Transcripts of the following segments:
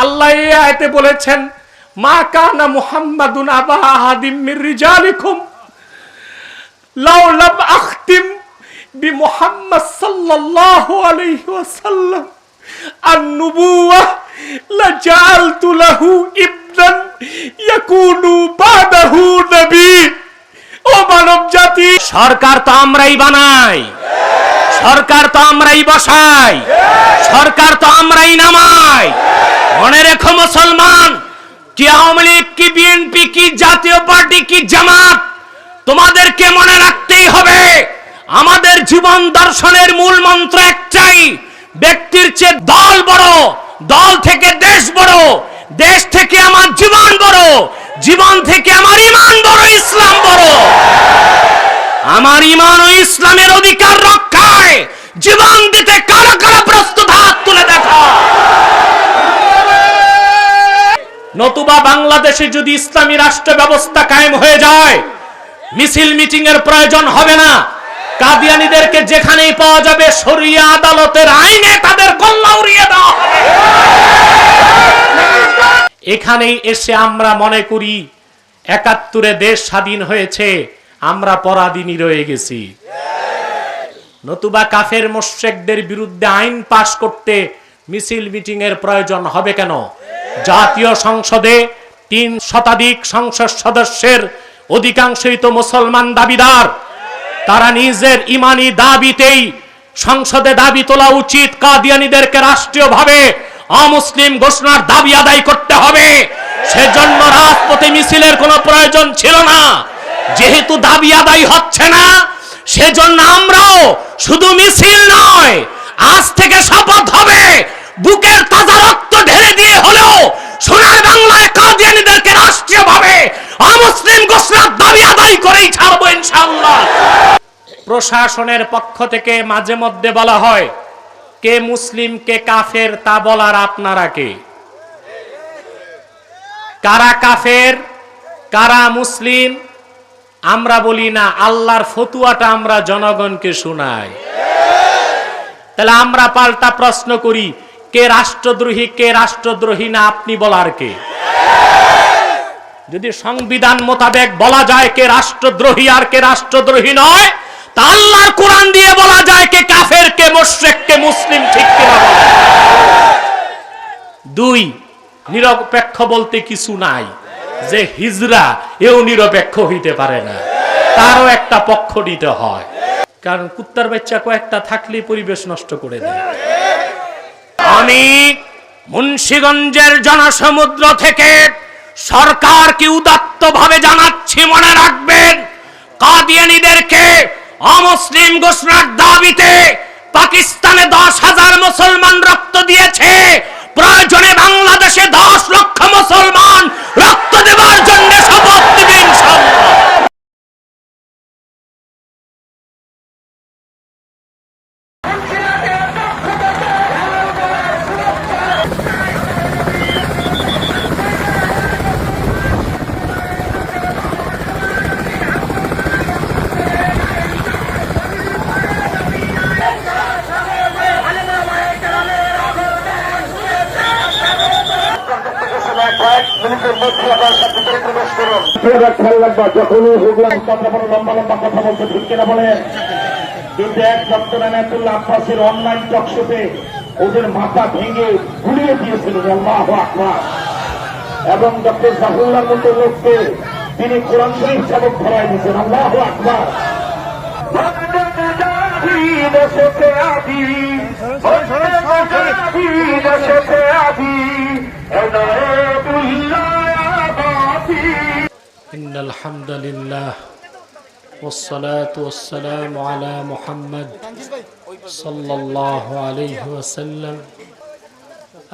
আল্লাহ এই আয়াতে বলেছেন, মা কানা মুহাম্মাদুন আবা আহাদিম মির রিজালিকুম লাউ লাম আখতিম বি মুহাম্মদ সাল্লাল্লাহু আলাইহি ওয়াসাল্লাম আন-নুবুওয়াহ লাজালতু লাহু ইবনান ইয়াকুনু বাদাহু নবী। ও মানব জাতি, সরকার তো আমরাই বানাই, সরকার তো আমরাই বসাই, সরকার তো আমরাই নামাই। মনে রেখো মুসলমান, কি আওয়ামী লীগ কি বিএনপি কি জাতীয় পার্টি কি জামাত, তোমাদেরকে মনে রাখতেই হবে আমাদের জীবন দর্শনের মূল মন্ত্র একটাই, ব্যক্তির চেয়ে দল বড়, দল থেকে দেশ বড়, দেশ থেকে আমার জীবন বড়, জীবন থেকে আমার ঈমান বড়, ইসলাম বড়। আমার ঈমান ও ইসলামের অধিকার রক্ষায় জীবন দিতে কারা কারা প্রস্তুত, হাত তুলে দেখো। নতুবা বাংলাদেশে যদি ইসলামী রাষ্ট্র ব্যবস্থা কায়েম হয়ে যায়, মিছিল মিটিং এর প্রয়োজন হবে না। কাদিয়ানীদেরকে যেখানেই পাওয়া যাবে শরিয়া আদালতের আইনে তাদের কল্লা উড়িয়ে দেওয়া হবে। এখানেই এসে আমরা মনে করি ৭১-এ দেশ স্বাধীন হয়েছে, আমরা পরাধীনই রয়ে গেছি। নতুবা কাফের মুশরিকদের বিরুদ্ধে আইন পাশ করতে মিছিল মিটিং এর প্রয়োজন হবে কেন? জাতীয় সংসদে ৩ শতাধিক সংসদ সদস্যের অধিকাংশই তো মুসলমান দাবিদার। তারা নিজের ইমানি দাবিতেই সংসদে দাবি তোলা উচিত, কাদিয়ানীদেরকে রাষ্ট্রীয়ভাবে অমুসলিম ঘোষণার দাবি আদায় করতে হবে। সেজন্য রাজপথে মিছিলের কোনো প্রয়োজন ছিল না। যেহেতু দাবি আদায় হচ্ছে না, সেজন্য আমরাও শুধু মিছিল নয়, আজ থেকে শপথ হবে বুকের তাজা রক্ত ঢেলে দিয়ে হলেও সোনার বাংলায় কাদিয়ানীদেরকে রাষ্ট্রীয়ভাবে অমুসলিম ঘোষণার দাবি আদায় করেই ছাড়বো ইনশাআল্লাহ। প্রশাসনের পক্ষ থেকে মাঝে মধ্যে বলা হয় কে মুসলিম কে কাফের, তা বলার আপনারা কে? কারা কাফের কারা মুসলিম আমরা বলি না, আল্লাহর ফতুয়াটা আমরা জনগণকে শোনাই। তাহলে আমরা পাল্টা প্রশ্ন করি, কে রাষ্ট্রদ্রোহী কে রাষ্ট্রদ্রোহী না আপনি বলার কে? যদি সংবিধান মোতাবেক বলা যায় কে রাষ্ট্রদ্রোহী আর কে রাষ্ট্রদ্রোহী নয়, তা আল্লাহর কোরআন দিয়ে বলা যায় কে কাফের কে মুশরিক কে মুসলিম, ঠিক কিনা বলেন? ২, নিরপেক্ষ বলতে কিছু নাই। যে হিজরা এও নিরপেক্ষ হইতে পারে না, তারও একটা পক্ষ নিতে হয়, কারণ কুত্তার বাচ্চা কয়েকটা থাকলে পরিবেশ নষ্ট করে দেয়। আমি মুন্সিগঞ্জের জনসমুদ্র থেকে সরকারকে উদাত্ত ভাবে জানাচ্ছি, মনে রাখবেন কাদিয়ানীদেরকে অমুসলিম ঘোষণার দাবিতে পাকিস্তানে 10,000 মুসলমান রক্ত দিয়েছে, প্রয়োজনে বাংলাদেশে 10 লক্ষ মুসলমান রক্ত দেওয়ার জন্য শপথ নেবে ইনশাআল্লাহ। যখনই লম্বা লম্বা কথা বলতে ঠিক কিনা বলেন, কিন্তু এক ডক্টর এনায়েতুল্লাহ আব্বাসের অনলাইন টকশোতে ওদের মাথা ভেঙে গুলিয়ে দিয়েছিলেন, আল্লাহু আকবার। এবং ডক্টর জাহুল্লাহর মতো লোককে তিনি কোরআন শরীফ সবক ধরাই দিয়েছেন, আল্লাহু আকবার। إن الحمد لله والصلاة والسلام على محمد صلى الله عليه وسلم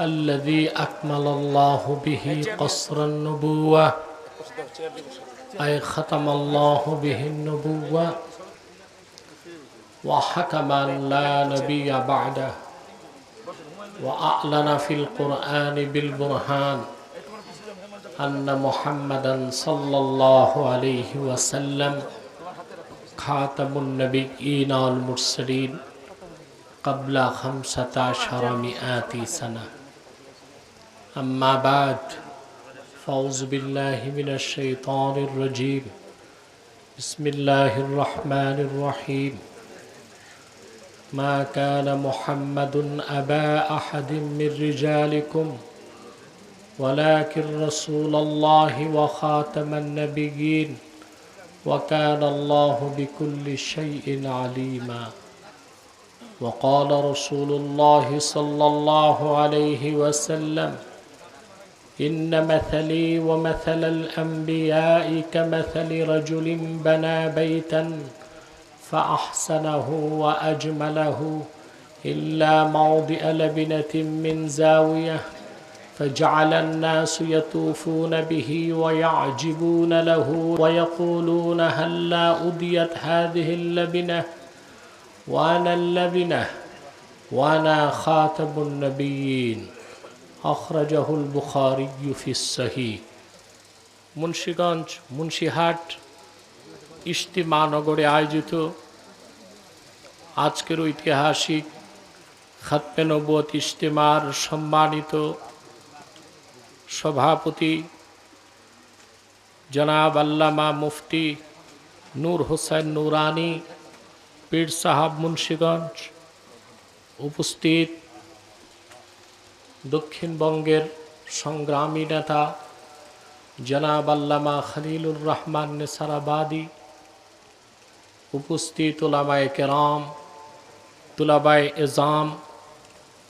الذي أكمل الله به قصر النبوة، أي ختم الله به النبوة وحكم أن لا نبي بعده، وأعلن في القرآن بالبرهان أن محمدا صلى الله عليه وسلم خاتم النبيين والمرسلين قبل 15 مئات سنة أما بعد فأعوذ بالله من الشيطان الرجيم بسم الله الرحمن الرحيم ما كان محمد أبا أحد من رجالكم ولكن رسول الله وخاتم النبيين وكان الله بكل شيء عليما وقال رسول الله صلى الله عليه وسلم إن مثلي ومثل الأنبياء كمثل رجل بنى بيتا فأحسنه وأجمله إلا موضع لبنة من زاوية فجعل الناس يطوفون به ويعجبون له ويقولون هلا أضيت هذه اللبنة وأنا اللبنة وأنا خاتم النبيين أخرجه البخاري في الصحيح মুন্সিগঞ্জ মুন্সিহাট ইজতিমা নগরে আয়োজিত আজকের ঐতিহাসিক খাতমে নবুয়ত ইজতিমার সম্মানিত সভাপতি জনাব আল্লামা মুফতি নূর হোসেন নুরানি পীর সাহাব মুন্সিগঞ্জ, উপস্থিত দক্ষিণবঙ্গের সংগ্রামী নেতা জনাব আল্লামা খলিলুর রহমান নেসারাবাদী, উপস্থিত উলামায়ে কেরাম, তুলাবায়ে এজাম,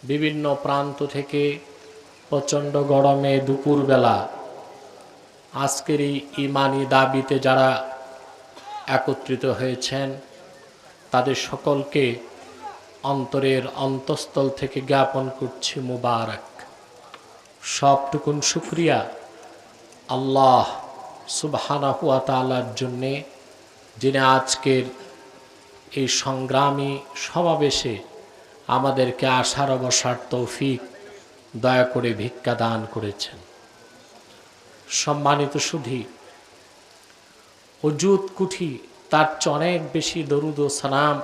বিভিন্ন প্রান্ত থেকে প্রচণ্ড গরমে দুপুরবেলা আজকের এই ইমানি দাবিতে যারা একত্রিত হয়েছেন তাদের সকলকে অন্তরের অন্তঃস্থল থেকে জ্ঞাপন করছি মুবারক। সবটুকুন শুকরিয়া আল্লাহ সুবহানাহু ওয়া তাআলার জন্যে, যিনি আজকের এই সংগ্রামী সমাবেশে আমাদেরকে আসার বসার তৌফিক দয়া করে ভিক্ষা দান করেছেন। সম্মানিত সুধী, ওজুদ কুঠি তার চেয়ে অনেক বেশি দরুদ ও সালাম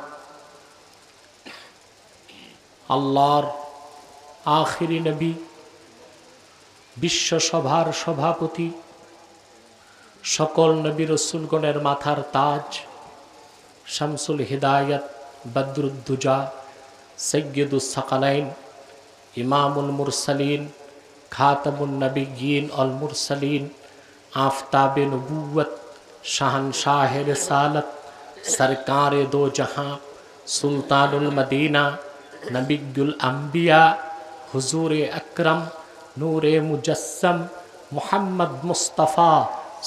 আল্লাহর আখিরি নবী, বিশ্বসভার সভাপতি, সকল নবী রসুলগণের মাথার তাজ, শামসুল হিদায়াত, বদরুদ্দুজা, সৈয়দুস সাকালাইন, ইমামুল মুরসালিন, খাতামুন নবিয়্যিন অল মুরসালিন, আফতাবে নবুয়ত, শাহনশাহে রিসালত, সরকারে দো জাহাঁ, সুলতানুল মদিনা, নবিয়ুল আম্বিয়া, হুজুরে আকরম, নূরে মুজস্সম মুহাম্মদ মুস্তাফা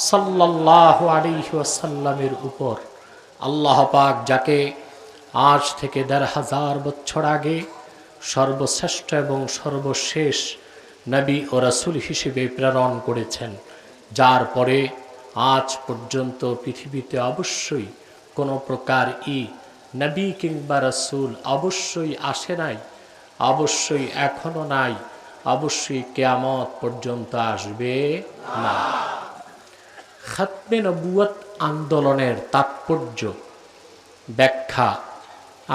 সাল্লাল্লাহু আলাইহি ওয়াসাল্লামের উপর আল্লাহ পাক যাকে আজ থেকে ১৫০০ বছর আগে সর্বশ্রেষ্ঠ এবং সর্বশেষ নবী ও রাসূল হিসেবে প্রেরণ করেছেন, যার পরে আজ পর্যন্ত পৃথিবীতে অবশ্যই কোনো প্রকার নবী কিংবা রাসূল অবশ্যই আসে নাই, অবশ্যই এখনো নাই, অবশ্যই কিয়ামত পর্যন্ত আসবে না। খাতমে নবুয়ত আন্দোলনের তাৎপর্য ব্যাখ্যা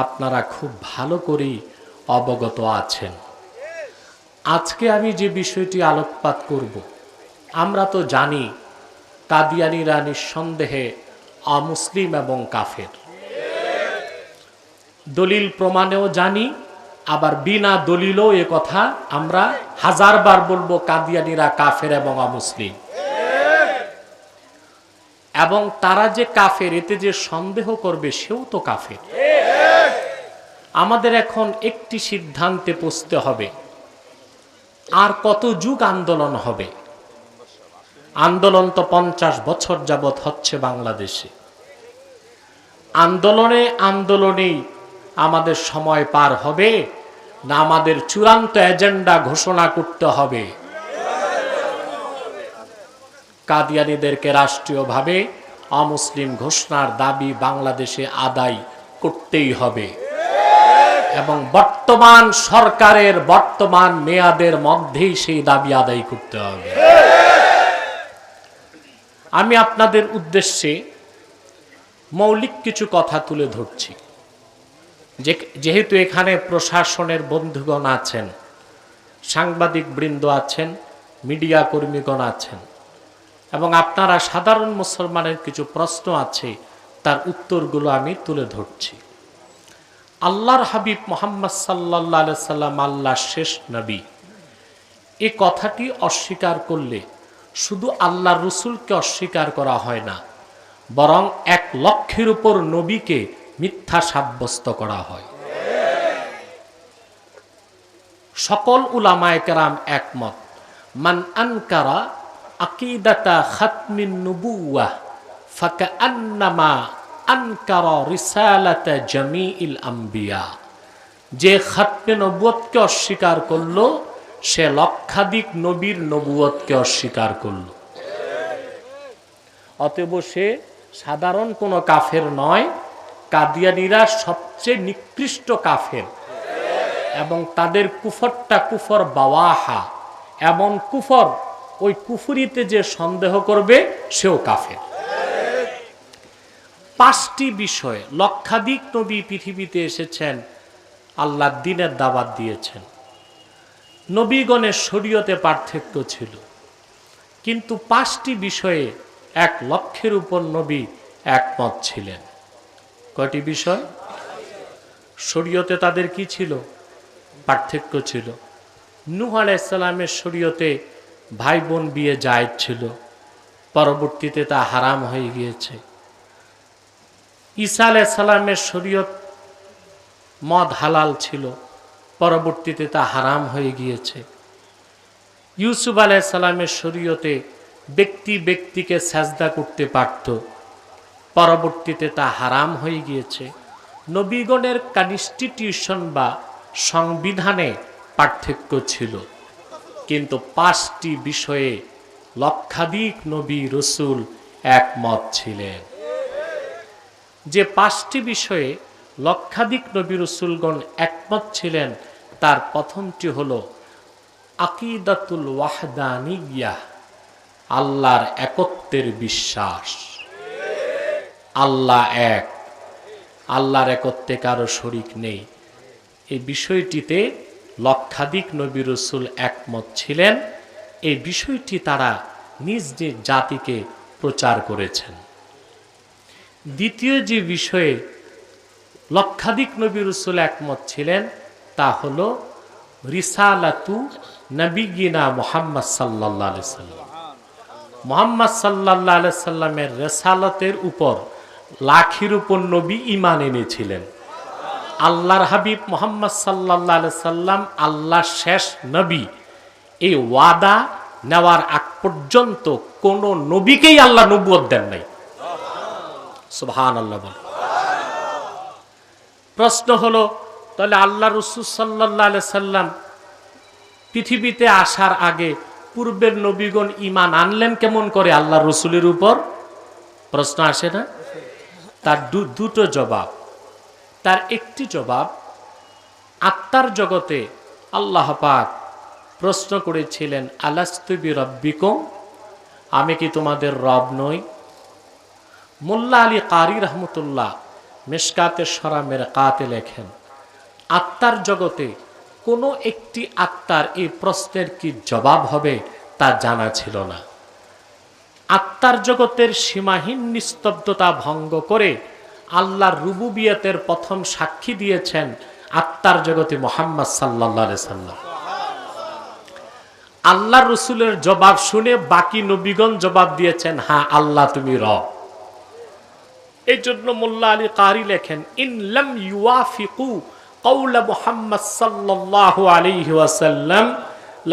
আপনারা খুব ভালো করেই অবগত আছেন। আজকে আমি যে বিষয়টি আলোকপাত করব, আমরা তো জানি কাদিয়ানীরা নিঃসন্দেহে অমুসলিম এবং কাফের, দলিল প্রমাণেও জানি, আবার বিনা দলিলও এ কথা আমরা হাজারবার বলবো, কাদিয়ানীরা কাফের এবং অমুসলিম। এবং তারা যে কাফের এতে যে সন্দেহ করবে সেও তো কাফের। আমাদের এখন একটি সিদ্ধান্তে পৌঁছতে হবে, আর কত যুগ আন্দোলন হবে? আন্দোলন তো 50 বছর যাবৎ হচ্ছে বাংলাদেশে। আন্দোলনেই আমাদের সময় পার হবে, না আমাদের চূড়ান্ত এজেন্ডা ঘোষণা করতে হবে? কাদিয়ানীদেরকে রাষ্ট্রীয়ভাবে অমুসলিম ঘোষণার দাবি বাংলাদেশে আদায় করতেই হবে এবং বর্তমান সরকারের বর্তমান মেয়াদের মধ্যেই সেই দাবি আদায় করতে হবে। আমি আপনাদের উদ্দেশ্যে মৌলিক কিছু কথা তুলে ধরছি। যেহেতু এখানে প্রশাসনের বন্ধুগণ আছেন, সাংবাদিক বৃন্দ আছেন, মিডিয়া কর্মীগণ আছেন এবং আপনারা সাধারণ মুসলমানের কিছু প্রশ্ন আছে, তার উত্তরগুলো আমি তুলে ধরছি। আল্লাহর হাবিব মুহাম্মদ সাল্লাল্লাহু আলাইহি সাল্লাম আল্লাহর শেষ নবী, এই কথাটি অস্বীকার করলে শুধু আল্লাহর রাসূলকে অস্বীকার করা হয় না, বরং 1 লক্ষের উপর নবীকে মিথ্যা সাব্যস্ত করা হয়। সকল উলামায়ে কেরাম একমত, মান আনকারা আকিদাতা খাতমিন নুবুওয়াহ ফাকান্নামা আনকারা রিসালাতা জামিইল আম্বিয়া। যে খাতমে নবুয়তকে অস্বীকার করলো সে লক্ষাধিক নবীর নবুয়তকে অস্বীকার করলো। অতএব সে সাধারণ কোনো কাফের নয়, কাদিয়ানীরা সবচেয়ে নিকৃষ্ট কাফের এবং তাদের কুফরটা কুফর বাওয়াহা, এমন কুফর ওই কুফরিতে যে সন্দেহ করবে সেও কাফের। 5টি বিষয়ে লক্ষাধিক নবী পৃথিবীতে এসেছেন, আল্লাহর দ্বীনের দাওয়াত দিয়েছেন। নবীগণের শরীয়তে পার্থক্য ছিল, কিন্তু 5টি বিষয়ে 1 লক্ষের উপর নবী একমত ছিলেন। কয়টি বিষয়? শরীয়তে তাদের কি ছিল? পার্থক্য ছিল। নূহ আলাইহিস সালামের শরীয়তে ভাই বোন বিয়ে জায়েজ ছিল, পরবর্তীতে তা হারাম হয়ে গিয়েছে। ঈসা আলাইহিস সালামের শরীয়ত মদ হালাল ছিল, পরবর্তীতে তা হারাম হয়ে গিয়েছে। ইউসুফ আলাইহিস সালামের শরীয়তে ব্যক্তি ব্যক্তিকে সাজদা করতে পারত, পরবর্তীতে তা হারাম হয়ে গিয়েছে। নবীগণের কনস্টিটিউশন বা সংবিধানে পার্থক্য ছিল, কিন্তু 5টি বিষয়ে লক্ষাধিক নবী রাসূল একমত ছিলেন। যে 5টি বিষয়ে লক্ষাধিক নবী রাসূলগণ একমত ছিলেন, তার প্রথমটি হলো আকিদাতুল ওয়াহদানিয়াহ, আল্লাহর একত্বের বিশ্বাস। আল্লাহ এক, আল্লাহর একত্বে কারো শরীক নেই। এই বিষয়টিতে লক্ষাধিক নবী রাসূল একমত ছিলেন। এই বিষয়টি তারা নিজ নিজ জাতিকে প্রচার করেছেন। দ্বিতীয় যে বিষয়ে লক্ষাধিক নবী রাসূল একমত ছিলেন তা হলো রিসালাতু নবিয়িনা মুহাম্মদ সাল্লাল্লাহু আলাইহি সাল্লাম। মুহাম্মদ সাল্লাল্লাহু আলাইহি সাল্লামের রিসালাতের উপর লাখের উপর নবী ঈমান এনেছিলেন। আল্লাহর হাবিব মুহাম্মদ সাল্লাল্লাহু আলাইহি সাল্লাম আল্লাহর শেষ নবী, এই ওয়াদা নেওয়ার আগ পর্যন্ত কোন নবীকেই আল্লাহ নবুয়ত দেন নাই। সুবহানাল্লাহ বল। প্রশ্ন হলো, তাহলে আল্লাহ রাসূল সাল্লাল্লাহু আলাইহি সাল্লাম পৃথিবীতে আসার আগে পূর্বের নবীগণ ঈমান আনলেন কেমন করে আল্লাহর রাসূলের উপর? প্রশ্ন আসে না? তার দুটো জবাব। তার একটি জবাব, আত্মার জগতে আল্লাহ পাক প্রশ্ন করেছিলেন, আলাস্তু বিরাব্বিকুম, আমি কি তোমাদের রব নই? মোল্লা আলী কারি রহমতুল্লাহ মিশকাতে শরামের কাতে লেখেন, আত্মার জগতে কোনো একটি আত্মার এই প্রশ্নের কি জবাব হবে তা জানা ছিল না। আত্মার জগতের সীমাহীন নিস্তব্ধতা ভঙ্গ করে আল্লাহর রুবুবিয়তের প্রথম সাক্ষী দিয়েছেন আত্মার জগতে মুহাম্মদ সাল্লাল্লাহু আলাইহি সাল্লাম। আল্লাহর রাসূলের জবাব শুনে বাকি নবীগণ জবাব দিয়েছেন, হ্যাঁ আল্লাহ তুমি রব। এই জন্য মোল্লা আলী কারি লেখেন, ইন লাম ইউয়াফিকু কওলা মুহাম্মদ সাল্লাল্লাহু আলাইহি ওয়াসাল্লাম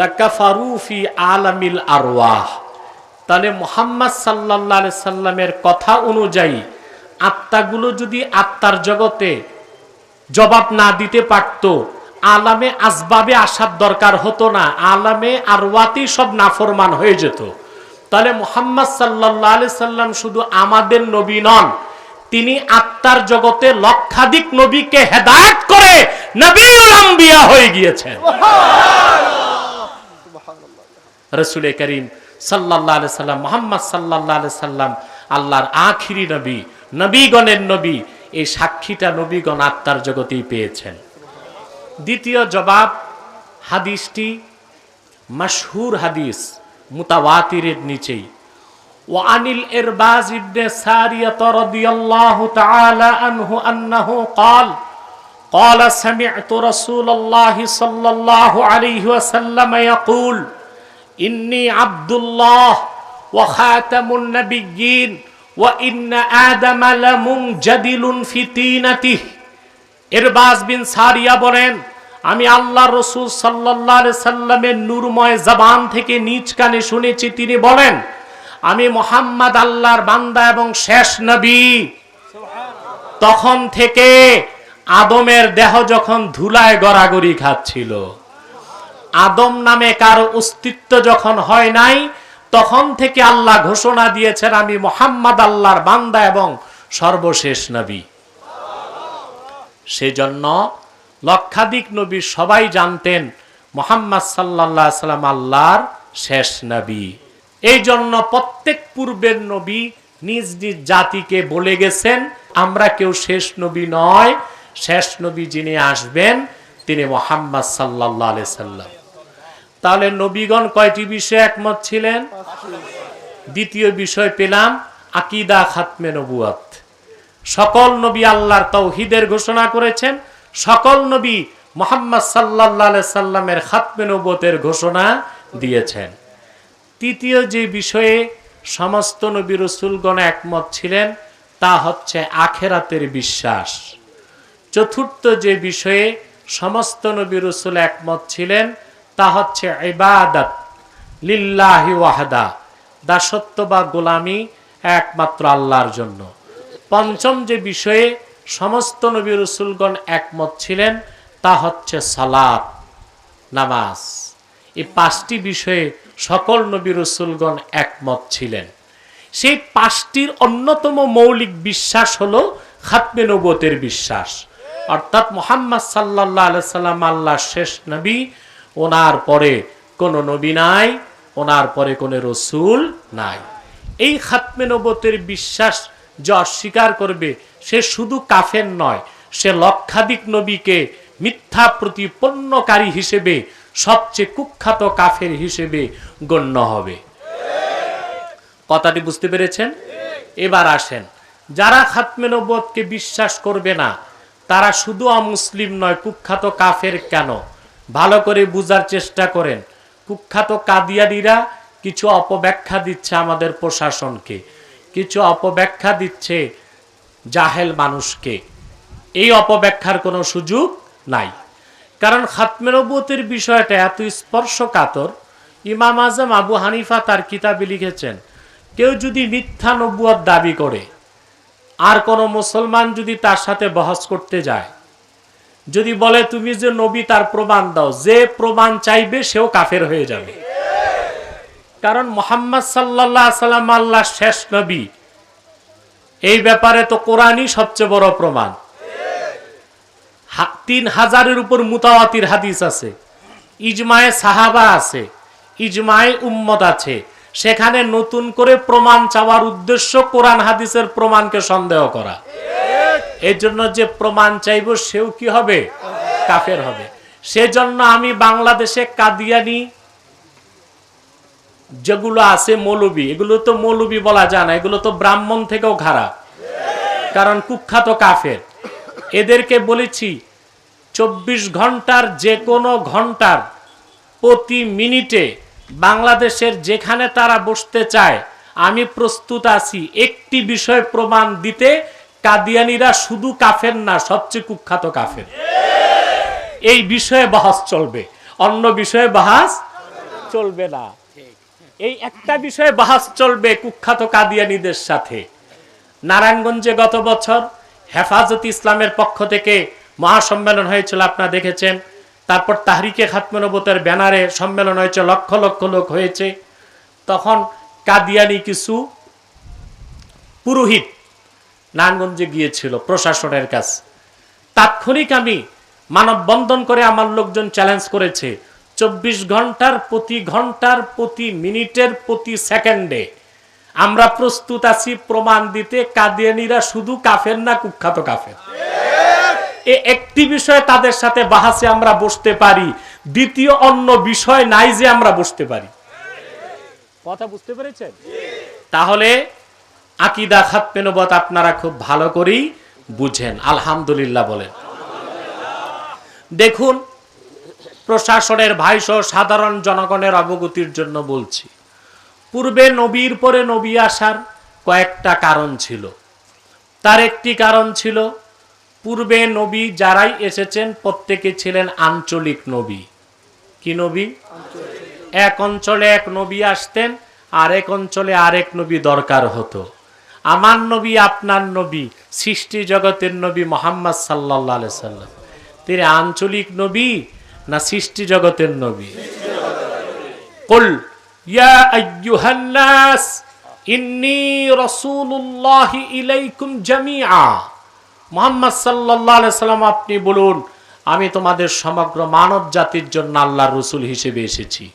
লাকাফারু ফি আলামিল আরওয়াহ। তাহলে মুহাম্মদ সাল্লাল্লাহু আলাইহি সাল্লামের কথা অনুযায়ী আত্মাগুলো যদি আত্মার জগতে জবাব না দিতে পারত, আলামে আসবাবে আসার দরকার হতো না, আলামে আরওয়াতেই সব নাফরমান হয়ে যেত। তাহলে মুহাম্মদ সাল্লাল্লাহু আলাইহি সাল্লাম শুধু আমাদের নবী নন, তিনি আত্মার জগতে লক্ষাধিক নবীকে হেদায়েত করে নবীউল আম্বিয়া হয়ে গিয়েছেন। রাসূল করিম সাল্লাল্লাহু আলাইহি সাল্লাম, মুহাম্মদ সাল্লাল্লাহু আলাইহি সাল্লাম আল্লাহর আখিরি নবী, নবীগণের নবী। এই সাক্ষীটা নবীগণ আত্মার জগতেই পেয়েছেন। দ্বিতীয় জবাব, হাদিসটি মাশহুর হাদিস মুতাওয়াতিরের নিচেই। ওয়ানিল ইরবাজ ইবনে সারিয়াত রাদিয়াল্লাহু তাআলা আনহু আন্নাহু ক্বাল قال سمعت رسول الله صلى الله عليه وسلم يقول إني عبد الله وخاتم النبيين وإن آدم لمنجدل في طينته। ইরবাজ বিন সারিয়া বলেন, আমি আল্লাহর রাসূল সাল্লাল্লাহু আলাইহি সাল্লামের নূরময় জবান থেকে নিজ কানে শুনেছি, তিনি বলেন, আমি মুহাম্মদ আল্লাহর বান্দা এবং শেষ নবী। তখন থেকে আদমের দেহ যখন ধুলায় গড়াগড়ি খাচ্ছিল, আদম নামে কারো অস্তিত্ব যখন হয় নাই, তখন থেকে আল্লাহ ঘোষণা দিয়েছেন আমি মুহাম্মদ আল্লাহর বান্দা এবং সর্বশেষ নবী। সেজন্য লক্ষাধিক নবী সবাই জানতেন মুহাম্মদ সাল্লাল্লাহু আলাইহি সাল্লাম আল্লাহর শেষ নবী। এই জন্য প্রত্যেক পূর্বের নবী নিজ নিজ জাতিকে বলে গেছেন, আমরা কেউ শেষ নবী নয়, শেষ নবী যিনি আসবেন তিনি মুহাম্মদ সাল্লাল্লাহু আলাইহি সাল্লাম। তাহলে নবীগণ কয়টি বিষয়ে একমত ছিলেন? দ্বিতীয় বিষয় পেলাম আকীদা খাতমে নবুয়ত। সকল নবী আল্লাহর তাওহীদের ঘোষণা করেছেন, সকল নবী মুহাম্মদ সাল্লাল্লাহু আলাইহি সাল্লামের খাতমে নবুয়তের ঘোষণা দিয়েছেন। তৃতীয় যে বিষয়ে সমস্ত নবী রাসূলগণ একমত ছিলেন তা হচ্ছে আখিরাতের বিশ্বাস। চতুর্থ যে বিষয়ে সমস্ত নবী রাসূল একমত ছিলেন তা হচ্ছে ইবাদত লিল্লাহি ওয়াহদা, দাসত্ব বা গোলামি একমাত্র আল্লাহর জন্য। পঞ্চম যে বিষয়ে সমস্ত নবী রাসূলগণ একমত ছিলেন তা হচ্ছে সালাত, নামাজ। এই পাঁচটি বিষয়ে সকল নবী রাসূলগণ একমত ছিলেন। সেই পাঁচটির অন্যতম মৌলিক বিশ্বাস হলো খাতমে নবুয়তের বিশ্বাস, অর্থাৎ মুহাম্মদ সাল্লাল্লাহু আলাইহি সাল্লাম আল্লাহর শেষ নবী, ওনার পরে কোনো নবী নাই, ওনার পরে কোনো রাসূল নাই। এই খাতমে নবুয়তের বিশ্বাস যে অস্বীকার করবে সে শুধু কাফের নয়, সে লক্ষাধিক নবীকে মিথ্যা প্রতিপন্নকারী হিসেবে সবচেয়ে কুখ্যাত কাফের হিসেবে গণ্য হবে। কথাটি বুঝতে পেরেছেন? এবার আসেন, যারা খাতমে নবুয়তকে বিশ্বাস করবে না তারা শুধু অমুসলিম নয়, কুখ্যাত কাফের কেন? ভালো করে বুঝার চেষ্টা করেন। কুখ্যাত কাদিয়ানীরা কিছু অপব্যাখ্যা দিচ্ছে আমাদের প্রশাসনকে, কিছু অপব্যাখ্যা দিচ্ছে জাহেল মানুষকে। এই অপব্যাখ্যার কোনো সুযোগ নাই, কারণ খাতমে নবুয়তের বিষয়টা এত স্পর্শকাতর। ইমাম আজম আবু হানিফা তার কিতাবে লিখেছেন, কেউ যদি মিথ্যা নবুয়ত দাবি করে আর কোনো মুসলমান যদি তার সাথে বহস করতে যায়, যদি বলে তুমি যে নবী তার প্রমাণ দাও, যে প্রমাণ চাইবে সেও কাফের হয়ে যাবে। কারণ মুহাম্মদ সাল্লাল্লাহু আলাইহি সাল্লাম আল্লাহর শেষ নবী, এই ব্যাপারে তো কোরআনই সবচেয়ে বড় প্রমাণ। 3000-এর উপর মুতাওয়াতির হাদিস আছে, ইজমায়ে সাহাবা আছে, ইজমায়ে উম্মত আছে। সেখানে নতুন করে প্রমাণ চাওয়ার উদ্দেশ্য কোরআন হাদিসের প্রমাণকে সন্দেহ করা। এর জন্য যে প্রমাণ চাইব সেও কি হবে? কাফের হবে। সেজন্য আমি বাংলাদেশে কাদিয়ানি যেগুলো আছে মৌলবী, এগুলো তো মৌলবী বলা যায় না, এগুলো তো ব্রাহ্মণ থেকেও খারাপ, কারণ কুখ্যাত কাফের। এদেরকে বলেছি 24 ঘন্টার যে কোনো ঘন্টার প্রতি মিনিটে বাংলাদেশের যেখানে তারা বসতে চায় আমি প্রস্তুত আছি একটি বিষয় প্রমাণ দিতে, কাদিয়ানীরা শুধু কাফের না, সবচেয়ে কুখ্যাত কাফের। এই বিষয়ে বহস চলবে, অন্য বিষয়ে বহস চলবে না। এই একটা বিষয়ে বহস চলবে কুখ্যাত কাদিয়ানীদের সাথে। নারায়ণগঞ্জে গত বছর হেফাজত ইসলামের পক্ষ থেকে মহাসম্মেলন হয়েছিল, আপনারা দেখেছেন। তারপর তাহরিকে খাতমে নবুয়তের ব্যানারে সম্মেলন হয়েছে, লক্ষ লক্ষ লোক হয়েছে। তখন কাদিয়ানি কিছু পুরোহিত নারায়ণগঞ্জে গিয়েছিল প্রশাসনের কাছে। তাৎক্ষণিক আমি মানববন্ধন করে আমার লোকজন চ্যালেঞ্জ করেছে, 24 ঘন্টার প্রতি মিনিটের প্রতি সেকেন্ডে আমরা প্রস্তুত আছি প্রমাণ দিতে কাদিয়ানীরা শুধু কাফের না, কুখ্যাত কাফের। একটি বিষয়ে তাদের সাথে বাহাসে আমরা বসতে পারি, দ্বিতীয় অন্য বিষয় নাই যে আমরা বুঝতে পারি। কথা বুঝতে পেরেছেন? তাহলে আকীদা খাতমে নবুওয়াত আপনারা খুব ভালো করেই বুঝেন। আলহামদুলিল্লাহ বলেন। দেখুন, প্রশাসনের ভাইসহ সাধারণ জনগণের অবগতির জন্য বলছি, পূর্বে নবীর পরে নবী আসার কয়েকটা কারণ ছিল। তার একটি কারণ ছিল, পূর্বে নবী যারাই এসেছেন প্রত্যেকে ছিলেন আঞ্চলিক নবী। কি নবী? এক অঞ্চলে এক নবী আসতেন, আরেক অঞ্চলে আরেক নবী দরকার হতো। আমার নবী, আপনার নবী, সৃষ্টি জগতের নবী মুহাম্মদ সাল্লাল্লাহু আলাইহি সাল্লাম, তিনি আঞ্চলিক নবী না সৃষ্টি জগতের নবী? কুল ইয়া আইয়ুহান নাস ইন্নী রাসূলুল্লাহি ইলাইকুম জামিআ। মুহাম্মদ সাল্লাল্লাহু আলাইহি সাল্লাম, আপনি বলুন, আমি তোমাদের সমগ্র মানব জাতির জন্য আল্লাহর রাসূল হিসেবে এসেছি।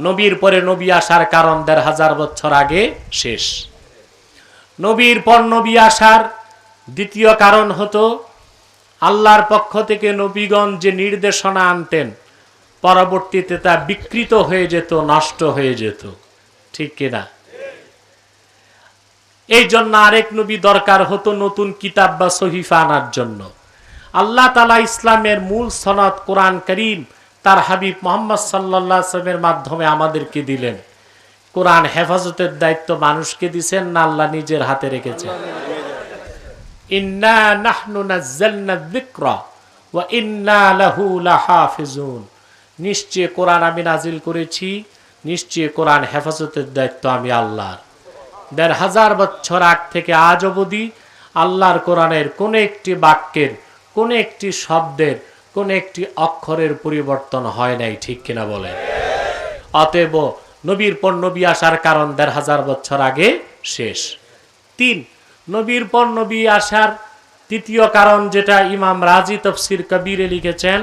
নবীর পরে নবী আসার কারণ ১৫০০ বছর আগে শেষ। নবীর পর নবী আসার দ্বিতীয় কারণ হতো, আল্লাহর পক্ষ থেকে নবীগণ যে নির্দেশনা আনতেন, পরবর্তীতে তা বিকৃত হয়ে যেত, নষ্ট হয়ে যেত। ঠিক কিনা? এই জন্য আরেক নবী দরকার হতো নতুন কিতাব বা সহিফা আনার জন্য। আল্লাহ তাআলা ইসলামের মূল সনদ কোরআন কারীম তার হাবিব মুহাম্মদ সাল্লাল্লাহু আলাইহি ওয়াসাল্লামের মাধ্যমে আমাদেরকে দিলেন। কোরআন হেফাজতের দায়িত্ব মানুষকে দিবেন না আল্লাহ নিজের হাতে রেখেছেন? ইন্না নাহনু নাযালনা যিকরা ওয়া ইন্না লাহু লাহাফিজুন। নিশ্চয় কোরআন আমি নাজিল করেছি, নিশ্চয় কোরআন হেফাজতের দায়িত্ব আমি আল্লাহর। ১৫০০ বছর আগ থেকে আজ অবধি আল্লাহর কোরআনের কোন একটি বাক্যের, কোন একটি শব্দের, কোন একটি অক্ষরের পরিবর্তন হয় নাই। ঠিক কিনা বলেন? অতএব নবীর পর নবী আসার কারণ ১৫০০ বছর আগে শেষ। ৩, নবীর পর নবী আসার তৃতীয় কারণ, যেটা ইমাম রাজি তাফসীর কবিরে লিখেছেন,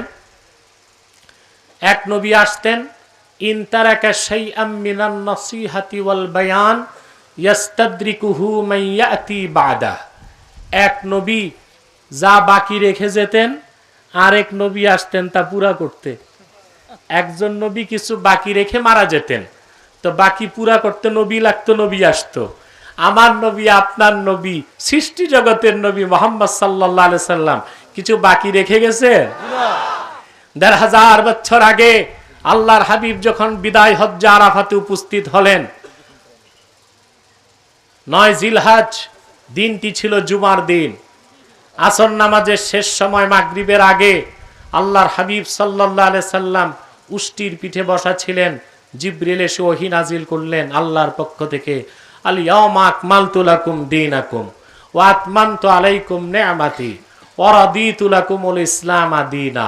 এক নবী আসতেন, ইন তারাকা শাইআম মিনান নসিহাতি ওয়াল বায়ান ইয়াস্তাদরিকুহু মান ইয়াতি বাদা। এক নবী যা বাকি রেখে যেতেন, আরেক নবী আসতেন তা পুরা করতে। একজন নবী কিছু বাকি রেখে মারা যেতেন, তো বাকি পুরা করতে নবী লাগতো, নবী আসতো। আমার নবী, আপনার নবী, সৃষ্টি জগতের নবী মুহাম্মদ সাল্লাল্লাহু আলাইহি সাল্লাম কিছু বাকি রেখে গেছে? ১৫০০ বছর আগে আল্লাহর হাবিব যখন বিদায় হজ্জে আরাফাতে উপস্থিত হলেন, ৯ জিলহজ দিনটি ছিল জুমার দিন। আসর নামাজের শেষ সময় মাগরিবের আগে আল্লাহর হাবিব সাল্লাল্লাহু আলাইহি সাল্লাম উষ্টির পিঠে বসা ছিলেন। জিবরিল এসে ওহী নাজিল করলেন আল্লাহর পক্ষ থেকে, আল ইয়াউমা আকমালতু লাকুম দীনাকুম ওয়া আতমামতু আলাইকুম নি'মাতি ওয়া রাদিতু লাকুমুল ইসলাম দীনা।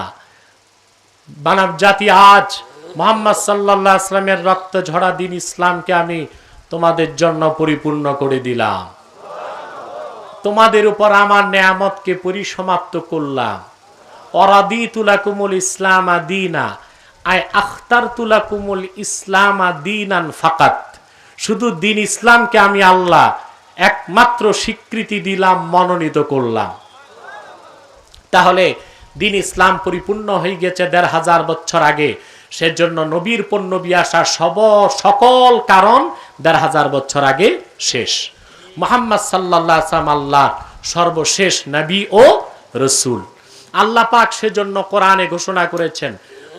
মানব জাতি আজ মুহাম্মদ সাল্লাল্লাহু আলাইহি সাল্লামের রক্ত ঝরা দিন ইসলামকে আমি তোমাদের জন্য পরিপূর্ণ করে দিলাম। তোমাদের উপর আমার নেয়ামতকে পরিসমাপ্ত করলাম। ওয়ারাদিতু লাকুমুল ইসলাম দীনা, আই আখতারতু লাকুমুল ইসলাম দীনান ফাকাত। শুধু দিন ইসলামকে আমি আল্লাহ একমাত্র স্বীকৃতি দিলাম, মনোনীত করলাম। তাহলে দিন ইসলাম পরিপূর্ণ হয়ে গেছে ১৫০০ বছর আগে। সেজন্য নবীর পর নবী আসা সকল কারণ ১৫০০ বছর আগে শেষ। মুহাম্মদ সাল্লাল্লাহু আলাইহি ওয়াসাল্লাম আল্লাহ সর্বশেষ নবী ও রাসূল। আল্লাহ পাক সেজন্য কোরআনে ঘোষণা করেছেন,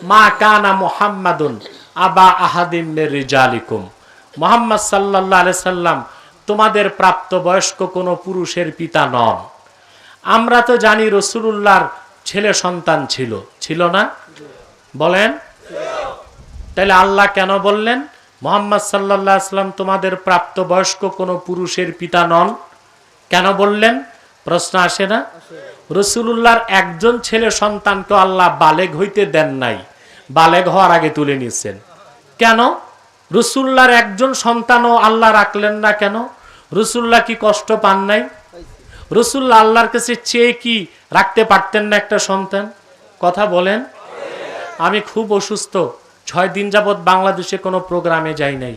মা কানা মুহাম্মাদুন আবা আহাদিম মির রিজালিকুম। মুহাম্মদ সাল্লাল্লাহু আলাইহি সাল্লাম তোমাদের প্রাপ্ত বয়স্ক কোনো পুরুষের পিতা নন। আমরা তো জানি রাসূলুল্লাহর ছেলে সন্তান ছিল না? বলেন। তাহলে আল্লাহ কেন বললেন মুহাম্মদ সাল্লাল্লাহু আলাইহি সাল্লাম তোমাদের প্রাপ্ত বয়স্ক কোনো পুরুষের পিতা নন? কেন বললেন? প্রশ্ন আসে না? রাসূলুল্লাহর একজন ছেলে সন্তানকে আল্লাহ বালেগ হইতে দেন নাই, বালেগ হওয়ার আগে তুলে নিয়েছেন। কেন? রাসূলুল্লাহর একজন সন্তানও আল্লাহ রাখলেন না কেন? রাসূলুল্লাহ কি কষ্ট পান নাই? রাসূলুল্লাহ আল্লাহর কাছে চেয়ে কি রাখতে পারতেন না একটা সন্তান? কথা বলেন। আমি খুব অসুস্থ, 6 দিন যাবত বাংলাদেশে কোনো প্রোগ্রামে যাই নাই।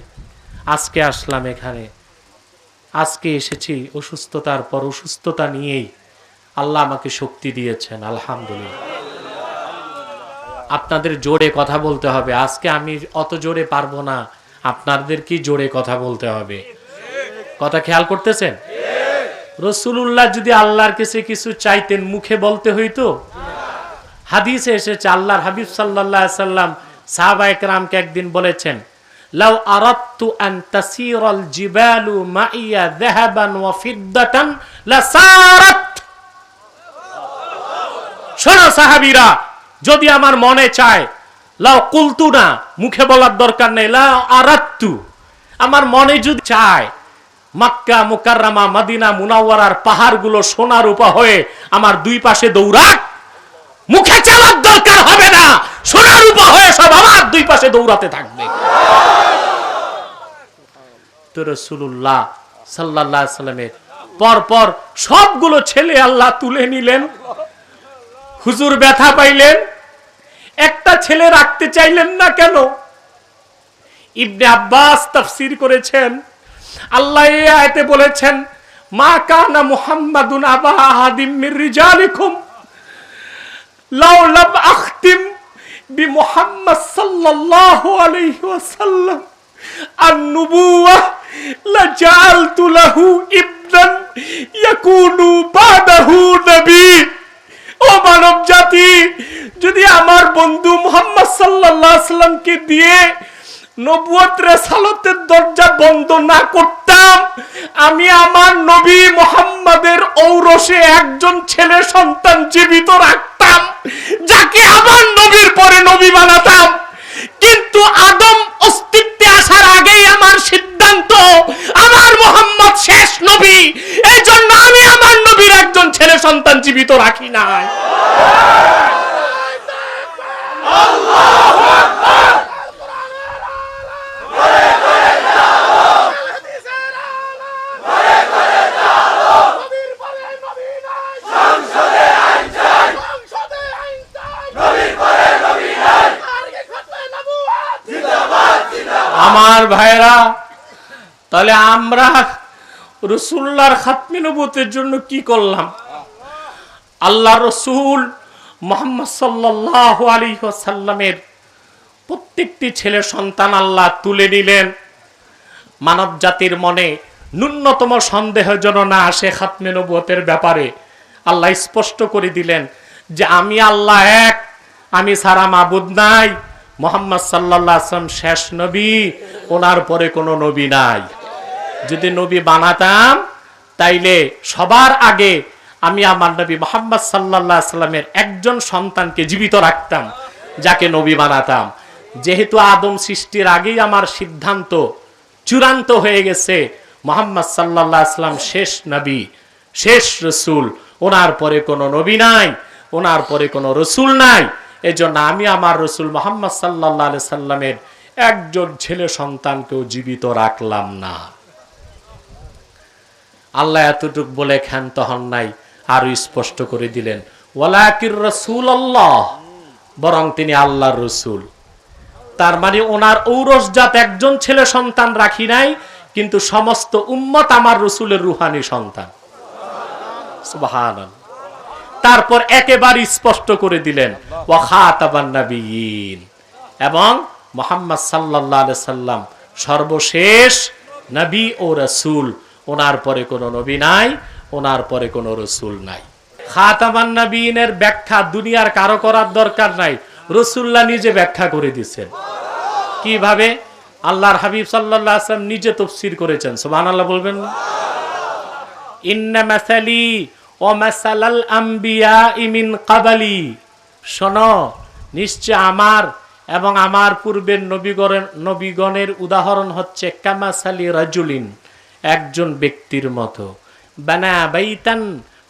আজকে আসলাম এখানে, আজকে এসেছি অসুস্থতার পর। অসুস্থতা নিয়েই আল্লাহ আমাকে শক্তি দিয়েছেন, আলহামদুলিল্লাহ। আপনাদের জোরে কথা বলতে হবে। আজকে আমি অত জোরে পারবো না, আপনাদের কি জোরে কথা বলতে হবে। কথা খেয়াল করতেছেন? রাসূলুল্লাহ যদি আল্লাহর কাছে কিছু চাইতেন মুখে বলতে হইতো? হাদিসে এসেছে আল্লাহর হাবিব সাল্লাল্লাহু আলাইহি সাল্লাম সাহাবায়ে কেরামকে একদিন বলেছেন, লাউ আরাদতু আন তাসিরাল জিবালু মাইয়া যাহাবান ওয়া ফিদ্দাতান লাসারাত। শোনো সাহাবীরা, যদি আমার মনে চায়, লাউ কুলতু না, মুখে বলার দরকার নেই, লাউ আরাদতু, আমার মনে যদি চায় মক্কা মুকাররমা মদিনা মুনাওয়ারার পাহাড়গুলো সোনার রূপা হয়ে আমার দুই পাশে দৌড়াক, মুখে চালার দরকার হবে না, সোনার রূপা হয়ে সব আমার দুই পাশে দৌড়াতে থাকবে। তো রাসূলুল্লাহ সাল্লাল্লাহু আলাইহি সাল্লামের পরপর সবগুলো ছেলে আল্লাহ তুলে নিলেন। হুজুর ব্যথা পাইলেন, একটা ছেলে রাখতে চাইলেন না কেন? ইবনে আব্বাস তাফসীর করেছেন, আল্লাহ এই আয়াতে বলেছেন, মা কানা মুহাম্মাদুন আবা আহাদিম মির রিজালিকুম লাউ লাম আখতিম বি মুহাম্মদ সাল্লাল্লাহু আলাইহি ওয়াসাল্লাম আন-নুবুওয়াহ লাজালতু লাহু ইবনান ইয়াকুনু বাদাহু নবী। ও মানব জাতি, যদি আমার বন্ধু মুহাম্মদ সাল্লাল্লাহু আলাইহি সাল্লামকে দিয়ে নবুয়ত রিসালাতের দরজা বন্ধ না করতাম, আমি আমার নবী মুহাম্মাদের ঔরসে একজন ছেলে সন্তান জীবিত রাখতাম, যাকে আমার নবীর পরে নবী বানাতাম। কিন্তু আদম অস্তিত্বে আসার আগেই আমার সিদ্ধান্ত, আমার মুহাম্মদ শেষ নবী, এই জন্য আমি আমার নবীর একজন ছেলে সন্তান জীবিত রাখি নাই। আল্লাহু আকবার। আমার ভাইরা, তাহলে আমরা রাসূলুল্লাহর খাতমে নবুয়তের জন্য কি করলাম? আল্লাহ রাসূল মুহাম্মদ সাল্লাল্লাহু আলাইহি ওয়াসাল্লামের প্রত্যেকটি ছেলে সন্তান আল্লাহ তুলে নিলেন। মানব জাতির মনে ন্যূনতম সন্দেহ যেন না আসে খাতমে নবুয়তের ব্যাপারে। আল্লাহ স্পষ্ট করে দিলেন যে আমি আল্লাহ এক, আমি ছাড়া মাবুদ নাই, মুহাম্মদ সাল্লাল্লাহু আলাইহি ওয়াসাল্লাম শেষ নবী, ওনার পরে কোনো নবী নাই। যদি নবী বানাতাম তাইলে সবার আগে আমি আমার নবী মুহাম্মদ সাল্লাল্লাহু আলাইহি ওয়াসাল্লামের একজন সন্তানকে জীবিত রাখতাম, যাকে নবী বানাতাম। যেহেতু আদম সৃষ্টির আগেই আমার সিদ্ধান্ত চূড়ান্ত হয়ে গেছে, মুহাম্মদ সাল্লাল্লাহু আলাইহি ওয়াসাল্লাম শেষ নবী, শেষ রাসূল, ওনার পরে কোনো নবী নাই, ওনার পরে কোনো রাসূল নাই। এজন্য আমি আমার রাসূল মুহাম্মদ সাল্লাল্লাহু আলাইহি সাল্লামের একজন ছেলে সন্তানকেও জীবিত রাখলাম না। আল্লাহ এতটুকু বলে ক্ষান্ত হন নাই, আরো স্পষ্ট করে দিলেন, ওয়ালাকির রাসূলুল্লাহ, বরং তিনি আল্লাহর রাসূল। তার মানে ওনার ঔরসজাত একজন ছেলে সন্তান রাখি নাই, কিন্তু সমস্ত উম্মত আমার রাসূলের রূহানি সন্তান। সুবহানাল্লাহ। তারপর একেবারে স্পষ্ট করে দিলেন, ওয়া খাতাবান নাবিয়িন, এবং মুহাম্মদ সাল্লাল্লাহু আলাইহি সাল্লাম সর্বশেষ নবী ও রাসূল, ওনার পরে কোনো নবী নাই, ওনার পরে কোনো রাসূল নাই। খাতাবান নাবিয়িনের ব্যাখ্যা দুনিয়ার কারো করার দরকার নাই, রাসূলুল্লাহ নিজে ব্যাখ্যা করে দিয়েছেন। কিভাবে? আল্লাহর হাবিব সাল্লাল্লাহু আলাইহি ওয়াসাল্লাম নিজে তাফসীর করেছেন। সুবহানাল্লাহ বলবেন। ইন্না মাসালি ওয়া মাসালাল আম্বিয়া মিন ক্বাবলি, শোনো, নিশ্চয় আমার এবং আমার পূর্বের নবীগণের উদাহরণ হচ্ছে কামাসালি রাজুলিন, একজন ব্যক্তির মতো, বানা বাইতান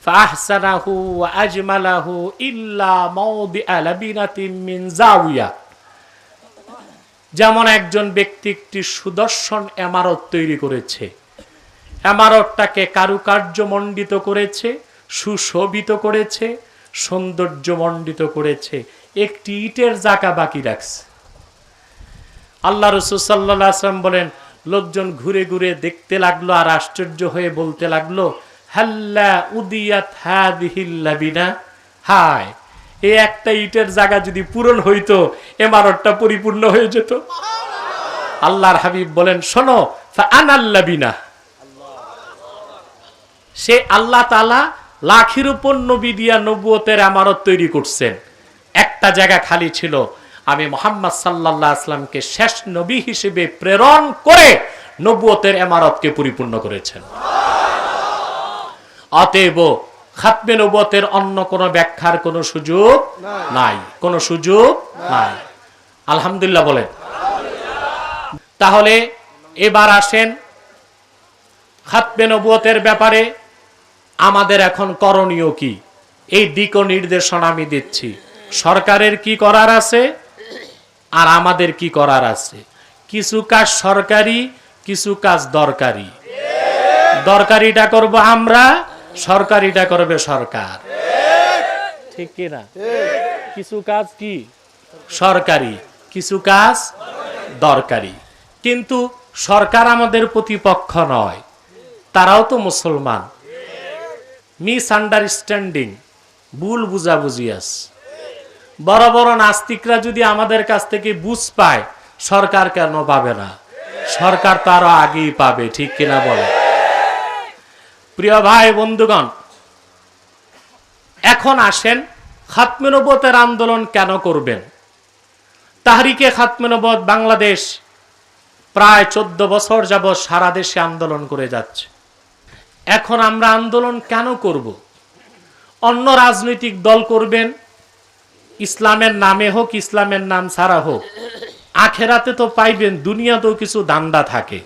ফাহসানাহু ওয়া আজমালাহু ইল্লা মাওদিআ লাবিনাতিন মিন জাওিয়া, যেমন একজন ব্যক্তি একটি সুদর্শন ইমারত তৈরি করেছে, ইমারতটাকে কারুকার্যমণ্ডিত করেছে, সুশোভিত করেছে, সৌন্দর্যমণ্ডিত করেছে, একটি ইটের জায়গা বাকি রাখছে। আল্লাহ রাসূল সাল্লাল্লাহু আলাইহি ওয়াসাল্লাম বলেন, লোকজন ঘুরে ঘুরে দেখতে লাগলো আর আশ্চর্য হয়ে বলতে লাগলো, হাল্লা উদিয়াত হাদিহিল লাবিনা, হায়, এই একটা ইটের জায়গা যদি পূরণ হইতো ইমারতটা পরিপূর্ণ হয়ে যেত। আল্লাহর হাবিব বলেন, শোনো, ফাআনাল্লাবিনা, সে আল্লাহ তাআলা লাখের উপর নবী দিয়া নবুয়তের ইমারত তৈরি করছেন, একটা জায়গা খালি ছিল, আমি মুহাম্মদ সাল্লাল্লাহু আলাইহি ওয়াসাল্লামকে শেষ নবী হিসেবে প্রেরণ করে নবুয়তের ইমারতকে পরিপূর্ণ করেছেন। অতএব খাতমে নবুয়তের অন্য কোনো ব্যাখ্যার কোনো সুযোগ নাই, কোনো সুযোগ নাই। আলহামদুলিল্লাহ বলেন। তাহলে এবার আসেন খাতমে নবুয়তের ব্যাপারে আমাদের এখন করণীয় কি, এই দিক ও নির্দেশনা আমি দিচ্ছি। সরকারের কি করার আছে আর আমাদের কি করার আছে। কিছু কাজ সরকারি, কিছু কাজ দরকারি। দরকারিটা করব আমরা, সরকারিটা করবে সরকার, ঠিক কি না? কিছু কাজ কি সরকারি, কিছু কাজ দরকারি। কিন্তু সরকার আমাদের প্রতিপক্ষ নয়, তারাও তো মুসলমান। মিস আন্ডারস্ট্যান্ডিং, ভুল বুঝাবুঝি আছে। বড় বড় নাস্তিকরা যদি আমাদের কাছ থেকে বুঝ পায়, সরকার কেন পাবে না? সরকার তো আরো আগেই পাবে, ঠিক কিনা বলে? প্রিয় ভাই বন্ধুগণ, এখন আসেন খাতমে নবুয়তের আন্দোলন কেন করবেন। তাহরিকে খাতমে নবুয়ত বাংলাদেশ প্রায় 14 বছর যাবৎ সারা দেশে আন্দোলন করে যাচ্ছে। এখন আমরা আন্দোলন কেন করব? অন্য রাজনৈতিক দল করবেন, ইসলামের নামে হোক, ইসলামের নাম ছাড়া হোক, আখেরাতে তো পাইবেন, দুনিয়াতেও কিছু ধান্দা থাকে।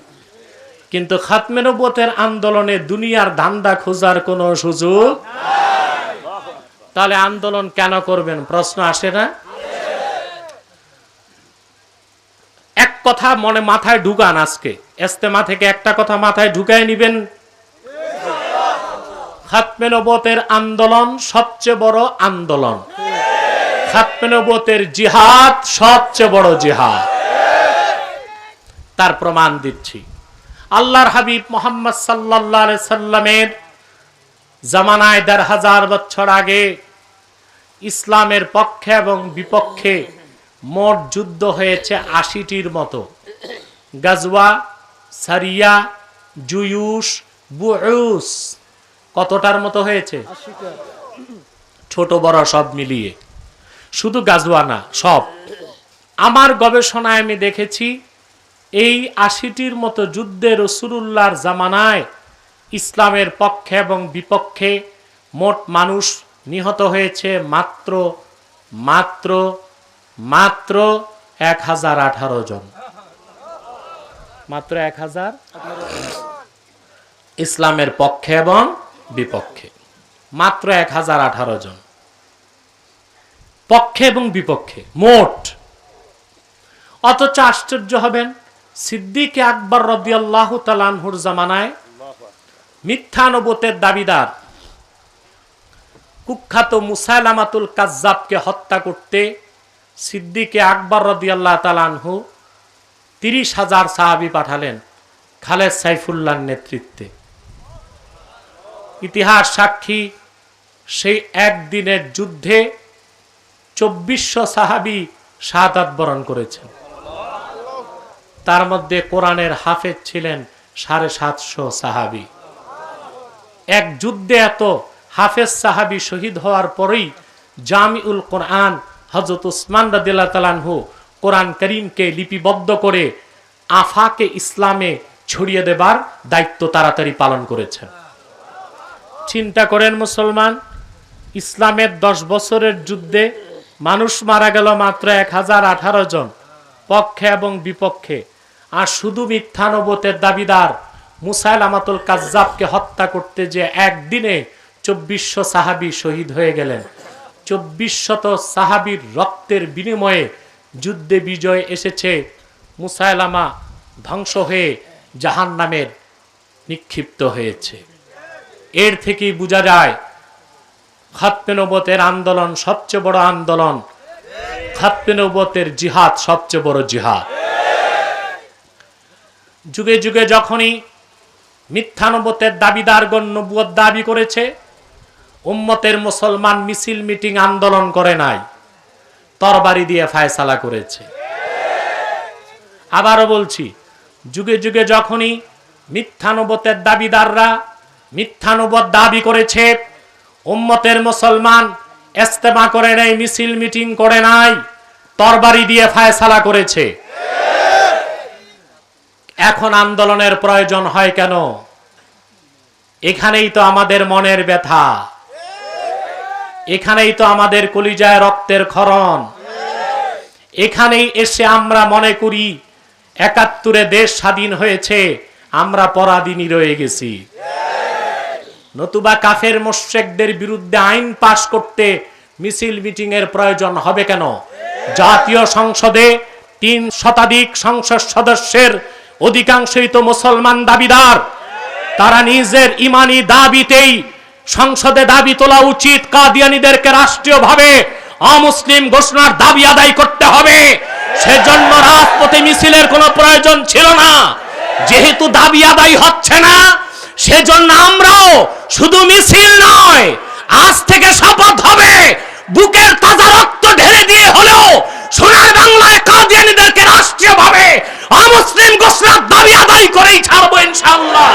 কিন্তু খাতমে নবুয়তের আন্দোলনে দুনিয়ার ধান্দা খোঁজার কোনো সুযোগ। তাহলে আন্দোলন কেন করবেন প্রশ্ন আসে না? এক কথা মনে মাথায় ঢুকান, আজকে ইজতেমা থেকে একটা কথা মাথায় ঢুকায় নিবেন। খাতমে নবুয়তের আন্দোলন সবচেয়ে বড় আন্দোলন। খাতমে নবুয়তের জিহাদ সবচেয়ে বড় জিহাদ। তার প্রমাণ দিচ্ছি। আল্লাহর হাবিব মুহাম্মদ সাল্লাল্লাহু আলাইহি সাল্লামের জামানায় ১৫০০ বছর আগে ইসলামের পক্ষে এবং বিপক্ষে মোট যুদ্ধ হয়েছে ৮০টির মতো। গাজওয়া, সারিয়া, জুয়ুশ, বুউস, কতটার মতো হয়েছে? ছোট বড় সব মিলিয়ে, শুধু গাজওয়া না, সব। আমার গবেষণায় আমি দেখেছি এই ৮০টির মতো যুদ্ধে রাসূলুল্লাহর জামানায় ইসলামের পক্ষে এবং বিপক্ষে মোট মানুষ নিহত হয়েছে মাত্র মাত্র মাত্র ১০১৮ জন। মাত্র ১০০০ ইসলামের পক্ষে এবং বিপক্ষে, মাত্র ১০১৮ জন পক্ষে এবং বিপক্ষে মোট। অথচ আশ্চর্য হবেন, সিদ্দিক আকবর রাদিয়াল্লাহু তাআলা আনহুর জামানায় মিথ্যা নবুয়তের দাবিদার কুখ্যাত মুসাইলামাতুল কাজ্জাবকে হত্যা করতে সিদ্দিক আকবর রাদিয়াল্লাহু তাআলা আনহু ৩০,০০০ সাহাবী পাঠালেন খালেদ সাইফুল্লাহর নেতৃত্বে। ইতিহাস সাক্ষী, সেই একদিনের যুদ্ধে ২৪০০ সাহাবী শাহাদাত বরণ করেছেন। তার মধ্যে কোরআনের হাফেজ ছিলেন ৭৫০ সাহাবী। এক যুদ্ধে এত হাফেজ সাহাবী শহীদ হওয়ার পরেই জামিউল কোরআন হযরত উসমান রাদিয়াল্লাহু তাআলা আনহু কোরআন কারীমকে লিপিবদ্ধ করে আফাকে ইসলামে ছড়িয়ে দেবার দায়িত্ব তাড়াতাড়ি পালন করেছেন। চিন্তা করেন মুসলমান, ইসলামের ১০ বছরের যুদ্ধে মানুষ মারা গেল মাত্র ১০১৮ জন পক্ষে এবং বিপক্ষে। আর শুধু মিথ্যা নবুয়তের দাবিদার মুসাইলামাতুল কাজ্জাবকে হত্যা করতে যে একদিনে ২৪০০ সাহাবী শহীদ হয়ে গেলেন। ২৪০০ সাহাবীর রক্তের বিনিময়ে যুদ্ধে বিজয় এসেছে। মুসাইলামা ধ্বংস হয়ে জাহান্নামের নিক্ষিপ্ত হয়েছে। এর থেকেই বোঝা যায় খাতমে নবুয়তের আন্দোলন সবচেয়ে বড় আন্দোলন, খাতমে নবুয়তের জিহাদ সবচেয়ে বড় জিহাদ। যুগে যুগে যখনই মিথ্যা নবুয়তের দাবিদারগণ নবুয়ত দাবি করেছে, উম্মতের মুসলমান মিছিল মিটিং আন্দোলন করে নাই, তরবারি দিয়ে ফায়সালা করেছে। আবারও বলছি, যুগে যুগে যখনই মিথ্যানুবতের দাবিদাররা মিথ্যানুবত দাবি করেছে, উম্মতের মুসলমান ইস্তেমা করে নাই, মিছিল মিটিং করে নাই, তরবারি দিয়ে ফায়সালা করেছে। এখন আন্দোলনের প্রয়োজন হয় কেন? এখানেই তো আমাদের মনের ব্যথা, এখানেই তো আমাদের কলিজায় রক্তের ক্ষরণ। এখানেই এসে আমরা মনে করি ৭১-এ দেশ স্বাধীন হয়েছে, আমরা পরাধীনই রয়ে গেছি। নতুবা কাফের মুশরিকদের বিরুদ্ধে আইন পাশ করতে মিছিল মিটিং এর প্রয়োজন হবে কেন? জাতীয় সংসদে ৩ শতাধিক সংসদ সদস্যের অধিকাংশই তো মুসলমান দাবিদার। তারা নিজের ইমানি দাবিতেই সংসদে দাবি তোলা উচিত, কাদিয়ানীদেরকে রাষ্ট্রীয়ভাবে অমুসলিম ঘোষণার দাবি আদায় করতে হবে। সেজন্য রাজপথে মিছিলের কোনো প্রয়োজন ছিল না। যেহেতু দাবি আদায় হচ্ছে না, সেজন্য আমরাও শুধু মিছিল নয়, আজ থেকে শপথ হবে, বুকের তাজা রক্ত ঢেলে দিয়ে হলেও সোনার বাংলায় কাদিয়ানীদেরকে রাষ্ট্রীয়ভাবে অমুসলিম ঘোষণার দাবি আদায় করেই ছাড়বো ইনশাআল্লাহ।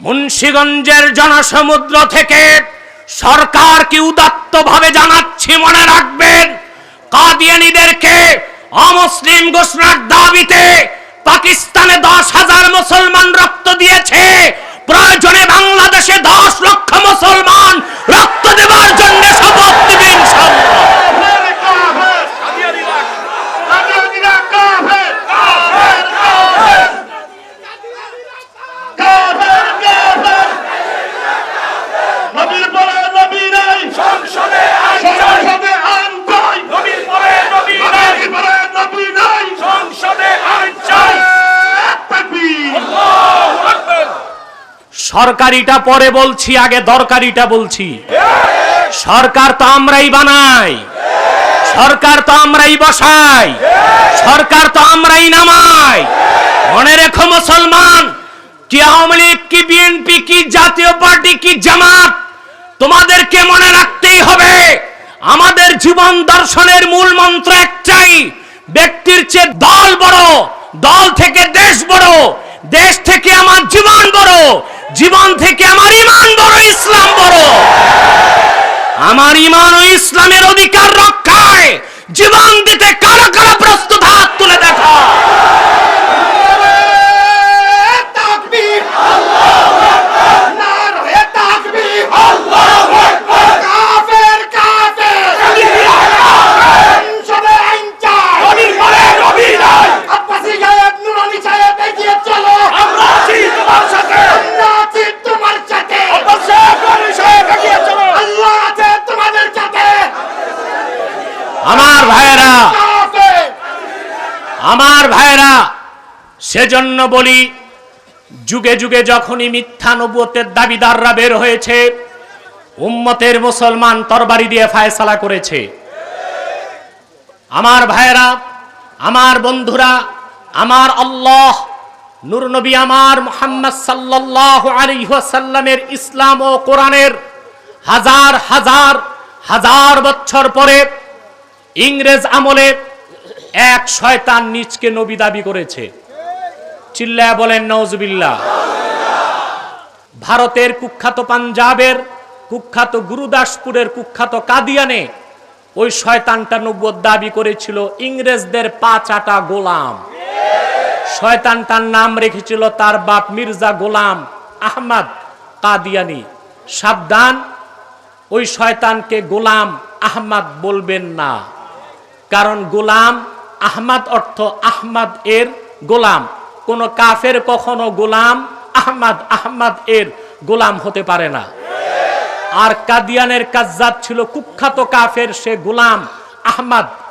মুন্সিগঞ্জের জনসমুদ্র থেকে সরকারকে উদাত্তভাবে জানাচ্ছি, মনে রাখবেন, কাদিয়ানীদেরকে অমুসলিম ঘোষণার দাবিতে পাকিস্তানে 10,000 মুসলমান রক্ত দিয়েছে, প্রয়োজনে বাংলাদেশে 10 লক্ষ মুসলমান রক্ত দেওয়ার জন্য শপথ নেবে ইনশাআল্লাহ। সরকারিটা পরে বলছি, আগে দরকারিটা বলছি। সরকার তো আমরাই বানাই, সরকার তো আমরাই বসাই, সরকার তো আমরাই নামাই। মনে রেখো মুসলমান, কি আওয়ামী লীগ, কি বিএনপি, কি জাতীয় পার্টি, কি জামাত, তোমাদেরকে মনে রাখতেই হবে, আমাদের জীবন দর্শনের মূল মন্ত্র একটাই, ব্যক্তির চেয়ে দল বড়, দল থেকে দেশ বড়, দেশ থেকে আমার জীবন বড়, জীবন থেকে আমার ইমান বড়, ইসলাম বড়। আমার ইমান ও ইসলামের অধিকার রক্ষায় জীবন দিতে কারা কারা প্রস্তুত, হাত তুলে দেখা। আমার ভাইরা, সেজন্য বলি, যুগে যুগে যখনই মিথ্যা নবুয়তের দাবিদাররা বের হয়েছে, উম্মতের মুসলমান তরবারি দিয়ে ফায়সালা করেছে। আমার ভাইরা, আমার বন্ধুরা, আমার আল্লাহ নূর নবী আমার মুহাম্মদ সাল্লাল্লাহু আলাইহি ওয়াসাল্লামের ইসলাম ও কোরআনের হাজার হাজার হাজার বছর পরে ইংরেজ আমলে এক শয়তান নিজকে নবী দাবি করেছে। চিল্লায়া বলেন নাউজুবিল্লাহ। ভারতের কুখ্যাত, পাঞ্জাবের কুখ্যাত, গুরুদাসপুরের কুখ্যাত কাদিয়ানে ওই শয়তানটা নবুয়ত দাবি করেছিল, ইংরেজদের পা চাটা গোলাম। শয়তানটার নাম রেখেছিল তার বাপ মির্জা গোলাম আহমদ কাদিয়ানি। সাবধান, ওই শয়তানকে গোলাম আহমদ বলবেন না। কারণ গোলাম আহমদ অর্থ আহমদ এর গোলাম। কোন কাফের কখনো গোলাম আহমদ এর গোলাম হতে পারে না। আর কাদিয়ানের কাজ্জাব ছিল কুখ্যাত কাফের, সে গোলাম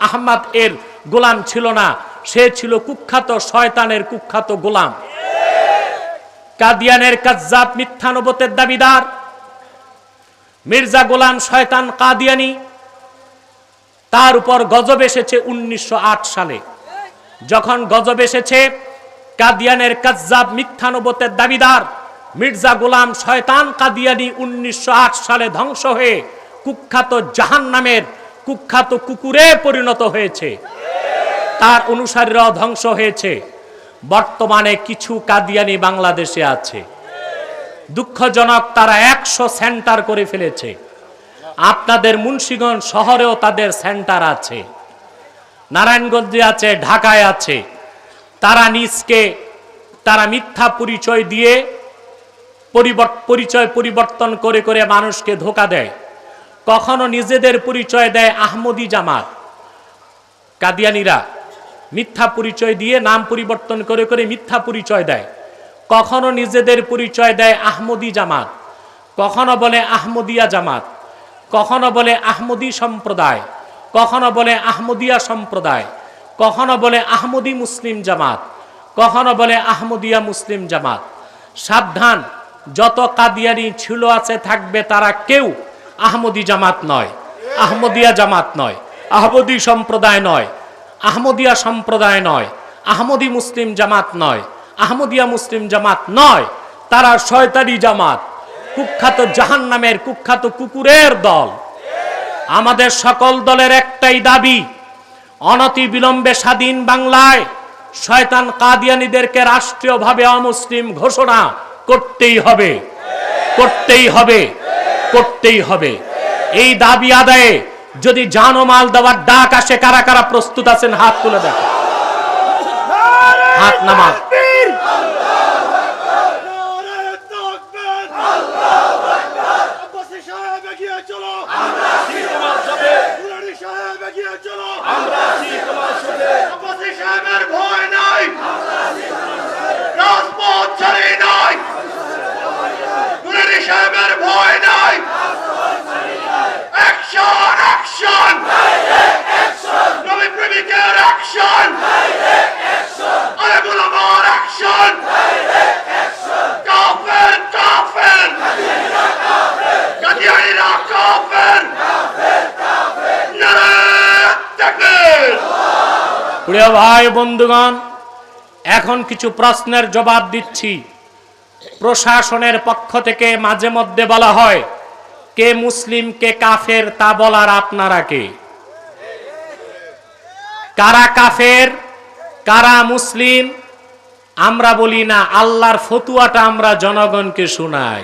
আহমদ এর গোলাম ছিল না, সে ছিল কুখ্যাত শয়তানের কুখ্যাত গোলাম। কাদিয়ানের কাজ্জাব মিথ্যা নবুয়তের দাবিদার মির্জা গোলাম শয়তান কাদিয়ানি, তার উপর গজব এসেছে 1908 সালে। যখন গজব এসেছে, কাদিয়ানের কাজ্জাব মিথ্যা নবুয়তের দাবিদার মির্জা গোলাম শয়তান কাদিয়ানি 1908 সালে ধ্বংস হয়ে কুখ্যাত জাহান্নামের কুখ্যাত কুকুরে পরিণত হয়েছে, তার অনুসারীরাও ধ্বংস হয়েছে। বর্তমানে কিছু কাদিয়ানি বাংলাদেশে আছে, দুঃখজনক, তারা 100 সেন্টার করে ফেলেছে। আপনাদের মুন্সিগঞ্জ শহরেও তাদের সেন্টার আছে, নারায়ণগঞ্জে আছে, ঢাকায় আছে। তারা মিথ্যা পরিচয় দিয়ে পরিচয় পরিবর্তন করে করে মানুষকে ধোঁকা দেয়। কখনো নিজেদের পরিচয় দেয় আহমদি জামাত, কাদিয়ানিরা মিথ্যা পরিচয় দিয়ে নাম পরিবর্তন করে করে মিথ্যা পরিচয় দেয়। কখনো নিজেদের পরিচয় দেয় আহমদি জামাত, কখনো বলে আহমদিয়া জামাত, কখনো বলে আহমদি সম্প্রদায়, কখনো বলে আহমদিয়া সম্প্রদায়, কখনো বলে আহমদি মুসলিম জামাত, কখনো বলে আহমদিয়া মুসলিম জামাত। সাবধান, যত কাদিয়ানি ছিল আছে থাকবে, তারা কেউ আহমদি জামাত নয়, আহমদিয়া জামাত নয়, আহমদি সম্প্রদায় নয়, আহমদিয়া সম্প্রদায় নয়, আহমদি মুসলিম জামাত নয়, আহমদিয়া মুসলিম জামাত নয়। তারা শয়তানি জামাত, কুখ্যাত জাহান্নামের কুখ্যাত কুকুরের দল। আমাদের সকল দলের একটাই দাবি, অনতি বিলম্বে স্বাধীন বাংলায় শয়তান কাদিয়ানীদেরকে রাষ্ট্রীয়ভাবে অমুসলিম ঘোষণা করতেই হবে, করতেই হবে, করতেই হবে। এই দাবি আদায়ে যদি জানমাল দেওয়ার ডাক আসে, কারা কারা প্রস্তুত আছেন হাত তুলে দেখেন, হাত নামান। প্রিয় ভাই বন্ধুগণ, এখন কিছু প্রশ্নের জবাব দিচ্ছি। প্রশাসনের পক্ষ থেকে মাঝে মধ্যে বলা হয় কে মুসলিম কে কাফের, তা বলার আপনারা কে? কারা কাফের কারা মুসলিম আমরা বলি না, আল্লাহর ফতুয়াটা আমরা জনগণকে শোনাই।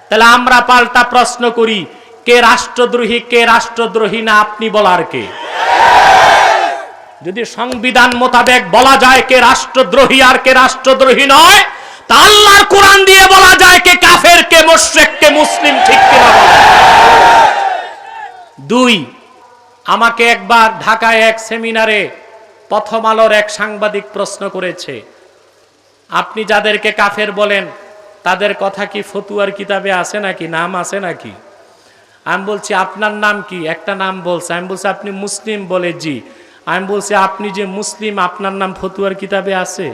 তাহলে আমরা পাল্টা প্রশ্ন করি, কে রাষ্ট্রদ্রোহী কে রাষ্ট্রদ্রোহী না আপনি বলার কে? যদি সংবিধান মোতাবেক বলা যায় কে রাষ্ট্রদ্রোহী আর কে রাষ্ট্রদ্রোহী নয়, তা আল্লাহর কোরআন দিয়ে বলা যায় কে কাফের কে মুশরিক কে মুসলিম, ঠিক কিনা বলেন? 2, আমাকে একবার ঢাকায় এক সেমিনারে প্রথম আলোর এক সাংবাদিক প্রশ্ন করেছে, আপনি যাদেরকে কাফের বলেন তাদের কথা কি ফতুয়ার কিতাবে আছে নাকি, নাম আছে নাকি? আমি বলছি আপনার নাম কি? একটা নাম বলছে। আমি বলছি আপনি মুসলিম? বলে জি। আমি বলছি আপনি যে মুসলিম, আপনার নাম ফতুয়ার কিতাবে আছে?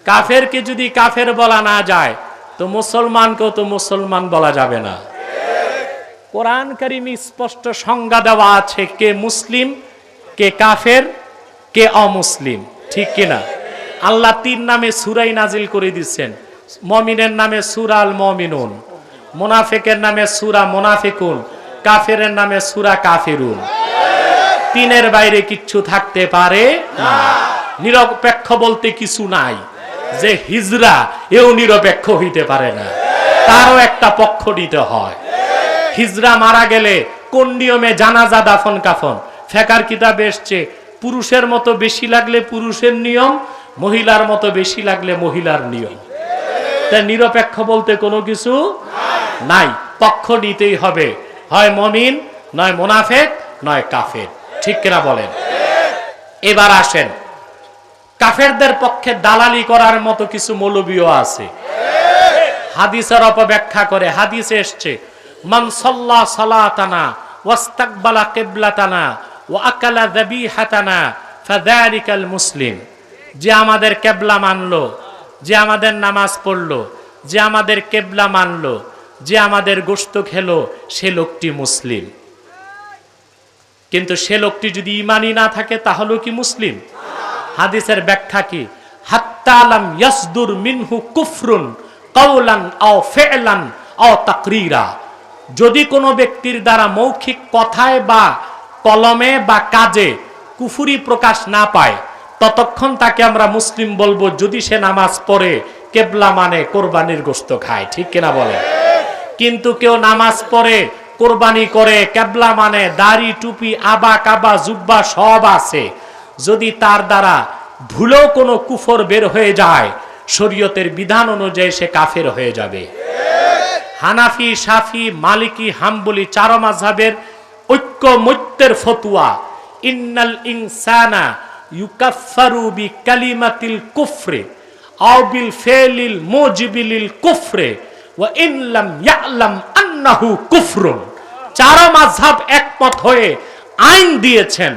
কাফেরকে যদি কাফের বলা না যায়, তো মুসলমানকেও তো মুসলমান বলা যাবে না। কোরআন কারীমে স্পষ্ট সংজ্ঞা দেওয়া আছে কে মুসলিম কে কাফের কে অমুসলিম, ঠিক কিনা? আল্লাহ 3 নামে সূরা নাজিল করে দিচ্ছেন। মুমিনের নামে সূরা আল মুমিনুন, মুনাফিকের নামে সূরা মুনাফিকুন, কাফেরের নামে সূরা কাফিরুন। 3-এর বাইরে কিচ্ছু থাকতে পারে না। নিরপেক্ষ বলতে কিছু নাই। যে হিজরা এও নিরপেক্ষ হইতে পারে না, তারও একটা পক্ষ নিতে হয়। হিজরা মারা গেলে কোন নিয়মে জানাজা দাফন কাফন? ফিকহের কিতাবে এসেছে পুরুষের মতো বেশি লাগলে পুরুষের নিয়ম, মহিলার মতো বেশি লাগলে মহিলার নিয়ম। তাই নিরপেক্ষ বলতে কোনো কিছু নাই, পক্ষ নিতেই হবে, হয় মুমিন নয় মুনাফিক নয় কাফের। ঠিক কিনা বলেন? এবার আসেন, কাফেরদের পক্ষে দালালি করার মতো কিছু মৌলবীও আছে, হাদিসের অপব্যাখ্যা করে। হাদিসে এসছে, মান সাল্লা সালাতানা ওয়াস্তাকবালা কিবলাতানা ওয়া আকালা যাবিহাতানা ফাযালিকাল মুসলিম। যে আমাদের কিবলা মানলো, যে আমাদের নামাজ পড়লো, যে আমাদের কিবলা মানলো, যে আমাদের গোশত খেলো, সে লোকটি মুসলিম। কিন্তু সে লোকটি যদি ঈমানই না থাকে তাহলেও কি মুসলিম? হাদিসের ব্যাখ্যা কি? হাত্তা লাম ইয়াসদুর মিনহু কুফরুন কাওলান আও ফি'লান আও তাকরীরা। যদি কোনো ব্যক্তির দ্বারা মৌখিক কথায় বা কলমে বা কাজে কুফরি প্রকাশ না পায়, ততক্ষণ তাকে আমরা মুসলিম বলবো যদি সে নামাজ পড়ে, কিবলা মানে, কোরবানির গোশত খায়। ঠিক কিনা বলে? কিন্তু কেউ নামাজ পড়ে, কোরবানি করে, কিবলা মানে, দাড়ি টুপি আবা কাবা জুব্বা সব আছে, যদি তার দ্বারা ভুলেও কোনো কুফর বের হয়ে যায়, শরীয়তের বিধান অনুযায়ী সে কাফের হয়ে যাবে। হানাফি, শাফি, মালিকি, হাম্বলি চার মাযহাবের ঐক্যমত্যের ফতোয়া, ইন্নাল ইনসানা ইউকাফফারু বিকালিমাতিল কুফরি আও বিল ফিলিল মুজিবিলিল কুফরি ওয়া ইন লাম ইয়ালাম আন্নাহু কুফরুন। চার মাযহাব একমত হয়ে আইন দিয়েছেন,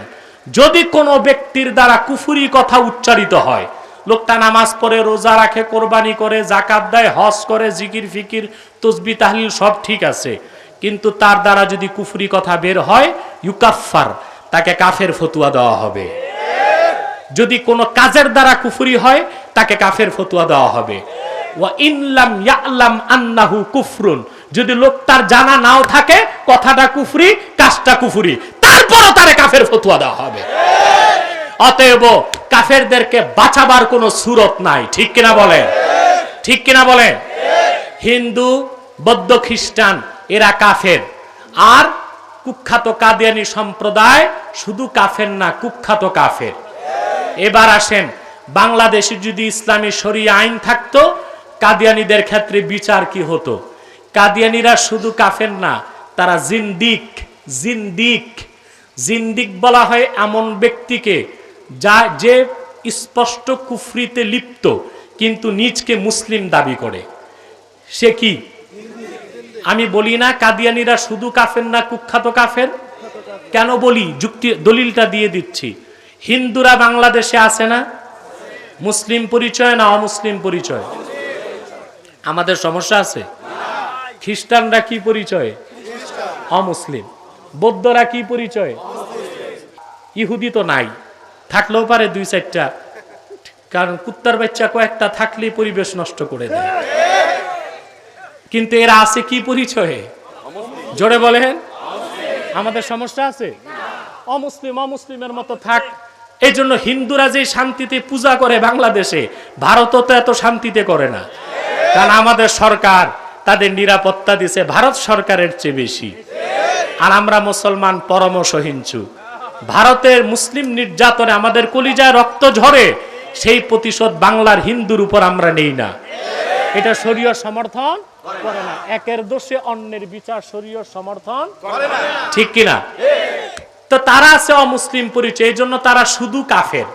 যদি কোনো ব্যক্তির দ্বারা কুফরি কথা উচ্চারিত হয়, লোকটা নামাজ পড়ে, রোজা রাখে, কোরবানি করে, যাকাত দেয়, হজ করে, জিকির ফিকির তসবিহ তাহলিল সব ঠিক আছে, কিন্তু তার দ্বারা যদি কুফরি কথা বের হয়, ইউকাফফার, তাকে কাফের ফতোয়া দেওয়া হবে। যদি কোনো কাজের দ্বারা কুফরি হয়, তাকে কাফের ফতোয়া দেওয়া হবে। ওয়া ইন লাম ইয়ালাম আন্নাহু কুফরুন, যদি লোকটার জানা নাও থাকে কথাটা কুফরি, কাজটা কুফরি, তারপরও তারে কাফের ফতোয়া দেওয়া হবে। অতএব কাফেরদেরকে বাঁচাবার কোনো সুরত নাই। ঠিক কিনা বলেন? ঠিক কিনা বলেন? হিন্দু, বৌদ্ধ, খ্রিস্টান এরা কাফের, আর কুখ্যাত কাদিয়ানী সম্প্রদায় শুধু কাফের না, কুখ্যাত কাফের। এবার আসেন, বাংলাদেশে যদি ইসলামী শরিয়া আইন থাকতো, কাদিয়ানীদের ক্ষেত্রে বিচার কি হতো? কাদিয়ানীরা শুধু কাফের না, তারা জিন্দিক। জিন্দিক, জিন্দিক বলা হয় এমন ব্যক্তিকে যে স্পষ্ট কুফরিতে লিপ্ত কিন্তু নিজকে মুসলিম দাবি করে। সে কি? আমি বলি না কাদিয়ানীরা শুধু কাফের না, কুখ্যাত কাফের। কেন বলি? যুক্তি দলিলটা দিয়ে দিচ্ছি। হিন্দুরা বাংলাদেশে আছে না? মুসলিম পরিচয় না অমুসলিম পরিচয়? আমাদের সমস্যা আছে। খ্রিস্টানরা কি পরিচয়? অমুসলিম। বৌদ্ধরা কি পরিচয়? ইহুদি তো নাই, থাকলেও পারে দুই চারটা, কারণ কুত্তার বাচ্চা কয়েকটা থাকলেই পরিবেশ নষ্ট করে দেয়। কিন্তু এরা আছে কি পরিচয়ে? জোরে বলেন। আমাদের সমস্যা আছে। অমুসলিম অমুসলিমের মতো থাক। এই জন্য হিন্দুরা যে শান্তিতে পূজা করে বাংলাদেশে, ভারতও তো এত শান্তিতে করে না, কারণ আমাদের সরকার তাদের নিরাপত্তা দিছে ভারত সরকারের চেয়ে বেশি। আর আমরা মুসলমান পরম সহিংসু। ভারতের মুসলিম নির্যাতনে আমাদের কলিজায় রক্ত ঝরে, সেই প্রতিশোধ বাংলার হিন্দুর উপর আমরা নেই না। এটা শরীয়ত সমর্থন করে না। একের দোষে অন্যের বিচার শরীয়ত সমর্থন করে না। ঠিক কিনা? তো তারা আছে অমুসলিম পরিচয়, এই জন্য তারা শুধু কাফের।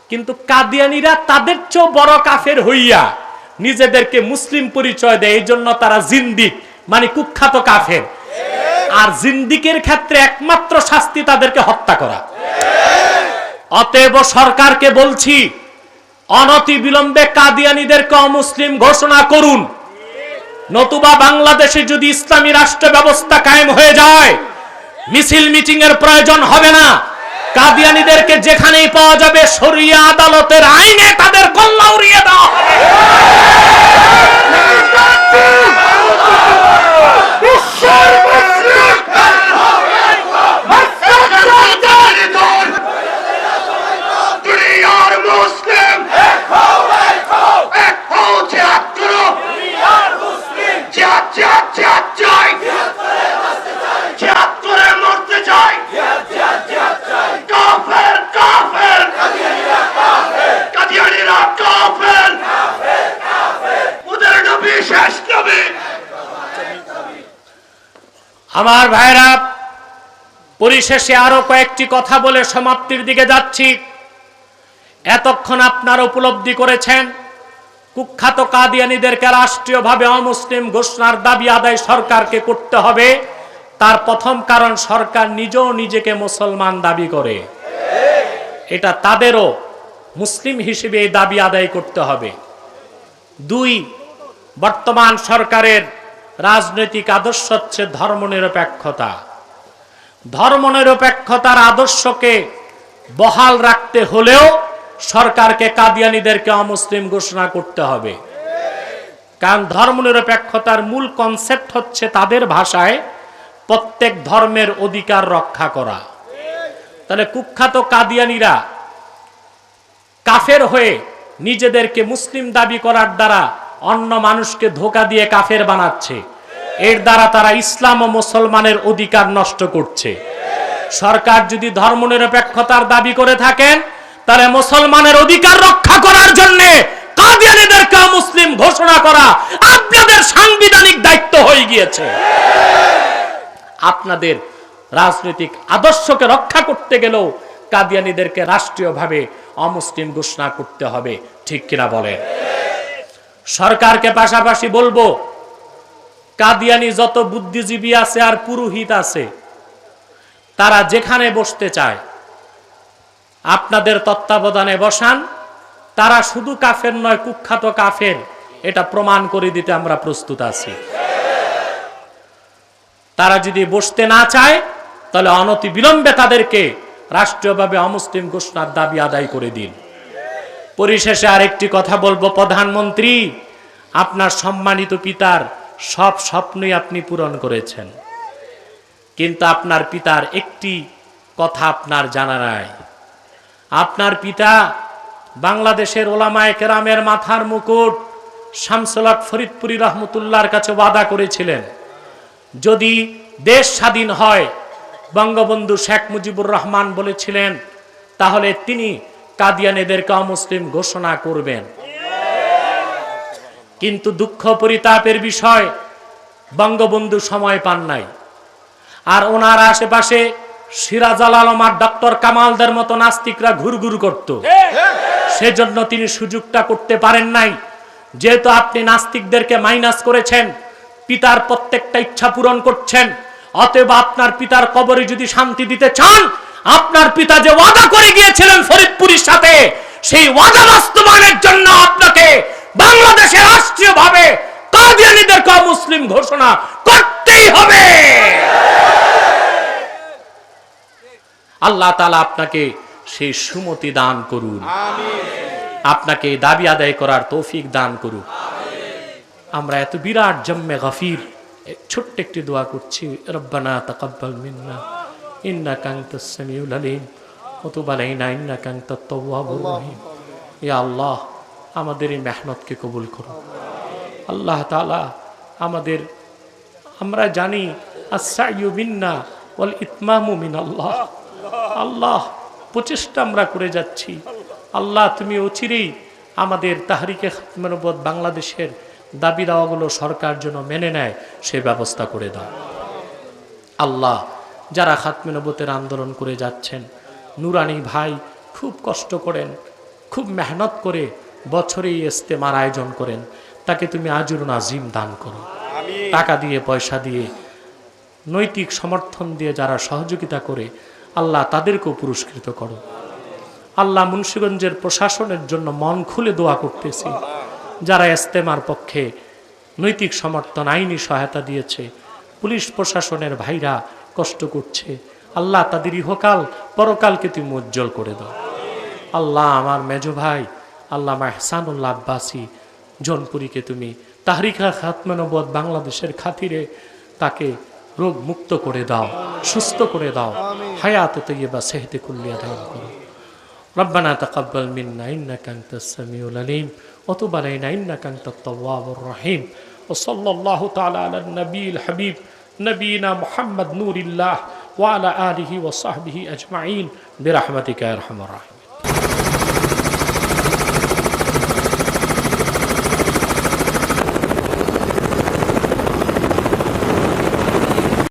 কিন্তু কাদিয়ানীরা তাদের চেয়েও বড় কাফের হইয়া নিজেদেরকে মুসলিম পরিচয় দেয়, এই জন্য তারা জিন্দিক, মানে কুখ্যাত কাফের। আর জিন্দিকের ক্ষেত্রে একমাত্র শাস্তি তাদেরকে হত্যা করা। অতএব সরকারকে বলছি, অনতি বিলম্বে কাদিয়ানীদেরকে অমুসলিম ঘোষণা করুন, নতুবা বাংলাদেশে যদি ইসলামী রাষ্ট্র ব্যবস্থা কায়েম হয়ে যায়, মিছিল মিটিং এর প্রয়োজন হবে না। কাদিয়ানীদেরকে যেখানেই পাওয়া যাবে শরিয়া আদালতের আইনে তাদের গল্লা উড়িয়ে দেওয়া হবে। আমার ভাইরা, পরিশেষে আরো কয়েকটি কথা বলে সমাপ্তির দিকে যাচ্ছি। এতক্ষণ আপনারা উপলব্ধি করেছেন কুখ্যাত কাদিয়ানীদেরকে রাষ্ট্রীয়ভাবে অমুসলিম ঘোষণার দাবি আদায় সরকারকে করতে হবে। তার প্রথম কারণ, সরকার নিজেও নিজেকে মুসলমান দাবি করে, এটা তাদেরও মুসলিম হিসেবে এই দাবি আদায় করতে হবে। দুই, বর্তমান সরকারের রাজনৈতিক আদর্শ হচ্ছে ধর্মনিরপেক্ষতা। ধর্মনিরপেক্ষতার আদর্শকে বহাল রাখতে হলেও সরকারকে কাদিয়ানীদেরকে অমুসলিম ঘোষণা করতে হবে। কারণ ধর্মনিরপেক্ষতার মূল কনসেপ্ট হচ্ছে তাদের ভাষায় প্রত্যেক ধর্মের অধিকার রক্ষা করা। তাহলে কুখ্যাত কাদিয়ানীরা কাফের হয়ে নিজেদেরকে মুসলিম দাবি করার দ্বারা অন্য মানুষকে ধোঁকা দিয়ে কাফের বানাচ্ছে। এর দ্বারা তারা ইসলাম ও মুসলমানের অধিকার নষ্ট করছে। সরকার যদি ধর্মনিরপেক্ষতার দাবি করে থাকেন, তাহলে মুসলমানের অধিকার রক্ষা করার জন্য কাদিয়ানীদেরকে মুসলিম ঘোষণা করা আপনাদের সাংবিধানিক দায়িত্ব হয়ে গিয়েছে। আপনাদের রাজনৈতিক আদর্শকে রক্ষা করতে গেলেও কাদিয়ানীদেরকে রাষ্ট্রীয়ভাবে অমুসলিম ঘোষণা করতে হবে, ঠিক কিনা বলেন? সরকারকে পাশাপাশি বলবো, কাদিয়ানী যত বুদ্ধিজীবী আছে আর পুরোহিত আছে, তারা যেখানে বসতে চায় আপনাদের তত্ত্বাবধানে বসান। তারা শুধু কাফের নয়, কুখ্যাত কাফের, এটা প্রমাণ করে দিতে আমরা প্রস্তুত আছি। তারা যদি বসতে না চায়, তাহলে অনতি বিলম্বে তাদেরকে রাষ্ট্রীয়ভাবে অমুসলিম ঘোষণার দাবি আদায় করে দিন। পরিশেষে আরেকটি কথা বলবো, প্রধানমন্ত্রী, আপনার সম্মানিত পিতার সব স্বপ্নই আপনি পূরণ করেছেন, কিন্তু আপনার পিতার একটি কথা আপনার জানা নাই। আপনার পিতা বাংলাদেশের ওলামায়ে কেরামের মাথার মুকুট শামসুল হক ফরিদপুরি রহমতুল্লাহর কাছে ওয়াদা করেছিলেন, যদি দেশ স্বাধীন হয়, বঙ্গবন্ধু শেখ মুজিবুর রহমান বলেছিলেন, তাহলে তিনি কাদিয়ানীদেরকে অমুসলিম ঘোষণা করবেন। কিন্তু দুঃখ পরিতাপের বিষয়, বঙ্গবন্ধু সময় পান নাই। আর ওনার আশেপাশে সিরাজ আলম আর ডক্টর কামালদের মতো নাস্তিকরা ঘুরঘুর করত, সেজন্য তিনি সুযোগটা করতে পারেন নাই। যেহেতু আপনি নাস্তিকদেরকে মাইনাস করেছেন, পিতার প্রত্যেকটা ইচ্ছা পূরণ করছেন, অতএব আপনার পিতার কবরে যদি শান্তি দিতে চান, আপনার পিতা যে ওয়াদা করে গিয়েছিলেন ফরিদপুরের সাথে, সেই ওয়াদা বাস্তবায়নের জন্য আপনাকে বাংলাদেশে রাষ্ট্রীয়ভাবে কাদিয়ানীদেরকে মুসলিম ঘোষণা করতেই হবে। আল্লাহ তাআলা আপনাকে সেই সুমতি দান করুন, আপনাকে দাবি আদায় করার তৌফিক দান করুন। আমরা এত বিরাট জম্মে গফির ছোট্ট একটি দোয়া করছি, রব্বানা তাকাব্বাল মিন্না ইন্নাকা আনতাস সামিউল আলিম ওয়া তুব আলাইনা ইন্নাকা আনতাত তাওয়াবুর রহিম। ইয়া আল্লাহ, আমাদের এই মেহনতকে কবুল করুন। আল্লাহ তাআলা আমাদের, আমরা জানি আস-সাইয়ু মিন্না ওয়াল ইতমামু মিনাল্লাহ। আল্লাহ, প্রচেষ্টা আমরা করে যাচ্ছি। আল্লাহ, তুমি অচিরেই আমাদের তাহরিকে খাতমে নবুয়ত বাংলাদেশের দাবি দাওয়াগুলো সরকার যেন মেনে নেয়, সে ব্যবস্থা করে দাও। আল্লাহ, যারা খাতমে নবুয়তের আন্দোলন করে যাচ্ছেন, নুরানি ভাই খুব কষ্ট করেন, খুব মেহনত করে বছরেই ইজতেমার আয়োজন করেন, তাকে তুমি আজরুন আজিম দান করো। টাকা দিয়ে, পয়সা দিয়ে, নৈতিক সমর্থন দিয়ে যারা সহযোগিতা করে, আল্লাহ তাদেরকেও পুরস্কৃত করো। আল্লাহ, মুন্সিগঞ্জের প্রশাসনের জন্য মন খুলে দোয়া করতেছি, যারা ইজতেমার পক্ষে নৈতিক সমর্থন, আইনি সহায়তা দিয়েছে, পুলিশ প্রশাসনের ভাইরা কষ্ট করছে, আল্লাহ তাদের ইহকাল পরকালকে তুমি উজ্জ্বল করে দাও। আল্লাহ, আমার মেজ ভাই আল্লামা ইহসানুল্লাহ আব্বাসী জনপুরীকে তুমি তাহরিকা খাতমে নবুয়ত বাংলাদেশের খাতিরে তাকে রোগ মুক্ত করে দাও, সুস্থ করে দাও, হায়াত তাইয়্যিবা সেহতে কুল্লিয়া দান করো। রব্বানা তাকাব্বাল মিন্না ইন্নাকা আনতাস সামিউল আলিম ওয়া তুব আলাইনা ইন্নাকা আনতাত তাওয়াবুর রহিম। ওয়া সাল্লাল্লাহু তাআলা আলান নবিয়িল হাবিব নবিয়িনা মুহাম্মদ নূরিল্লাহ ওয়া আলা আলিহি ওয়া সাহবিহি আজমাইন বিরহমাতিকা ইয়া আরহামার রাহিমিন।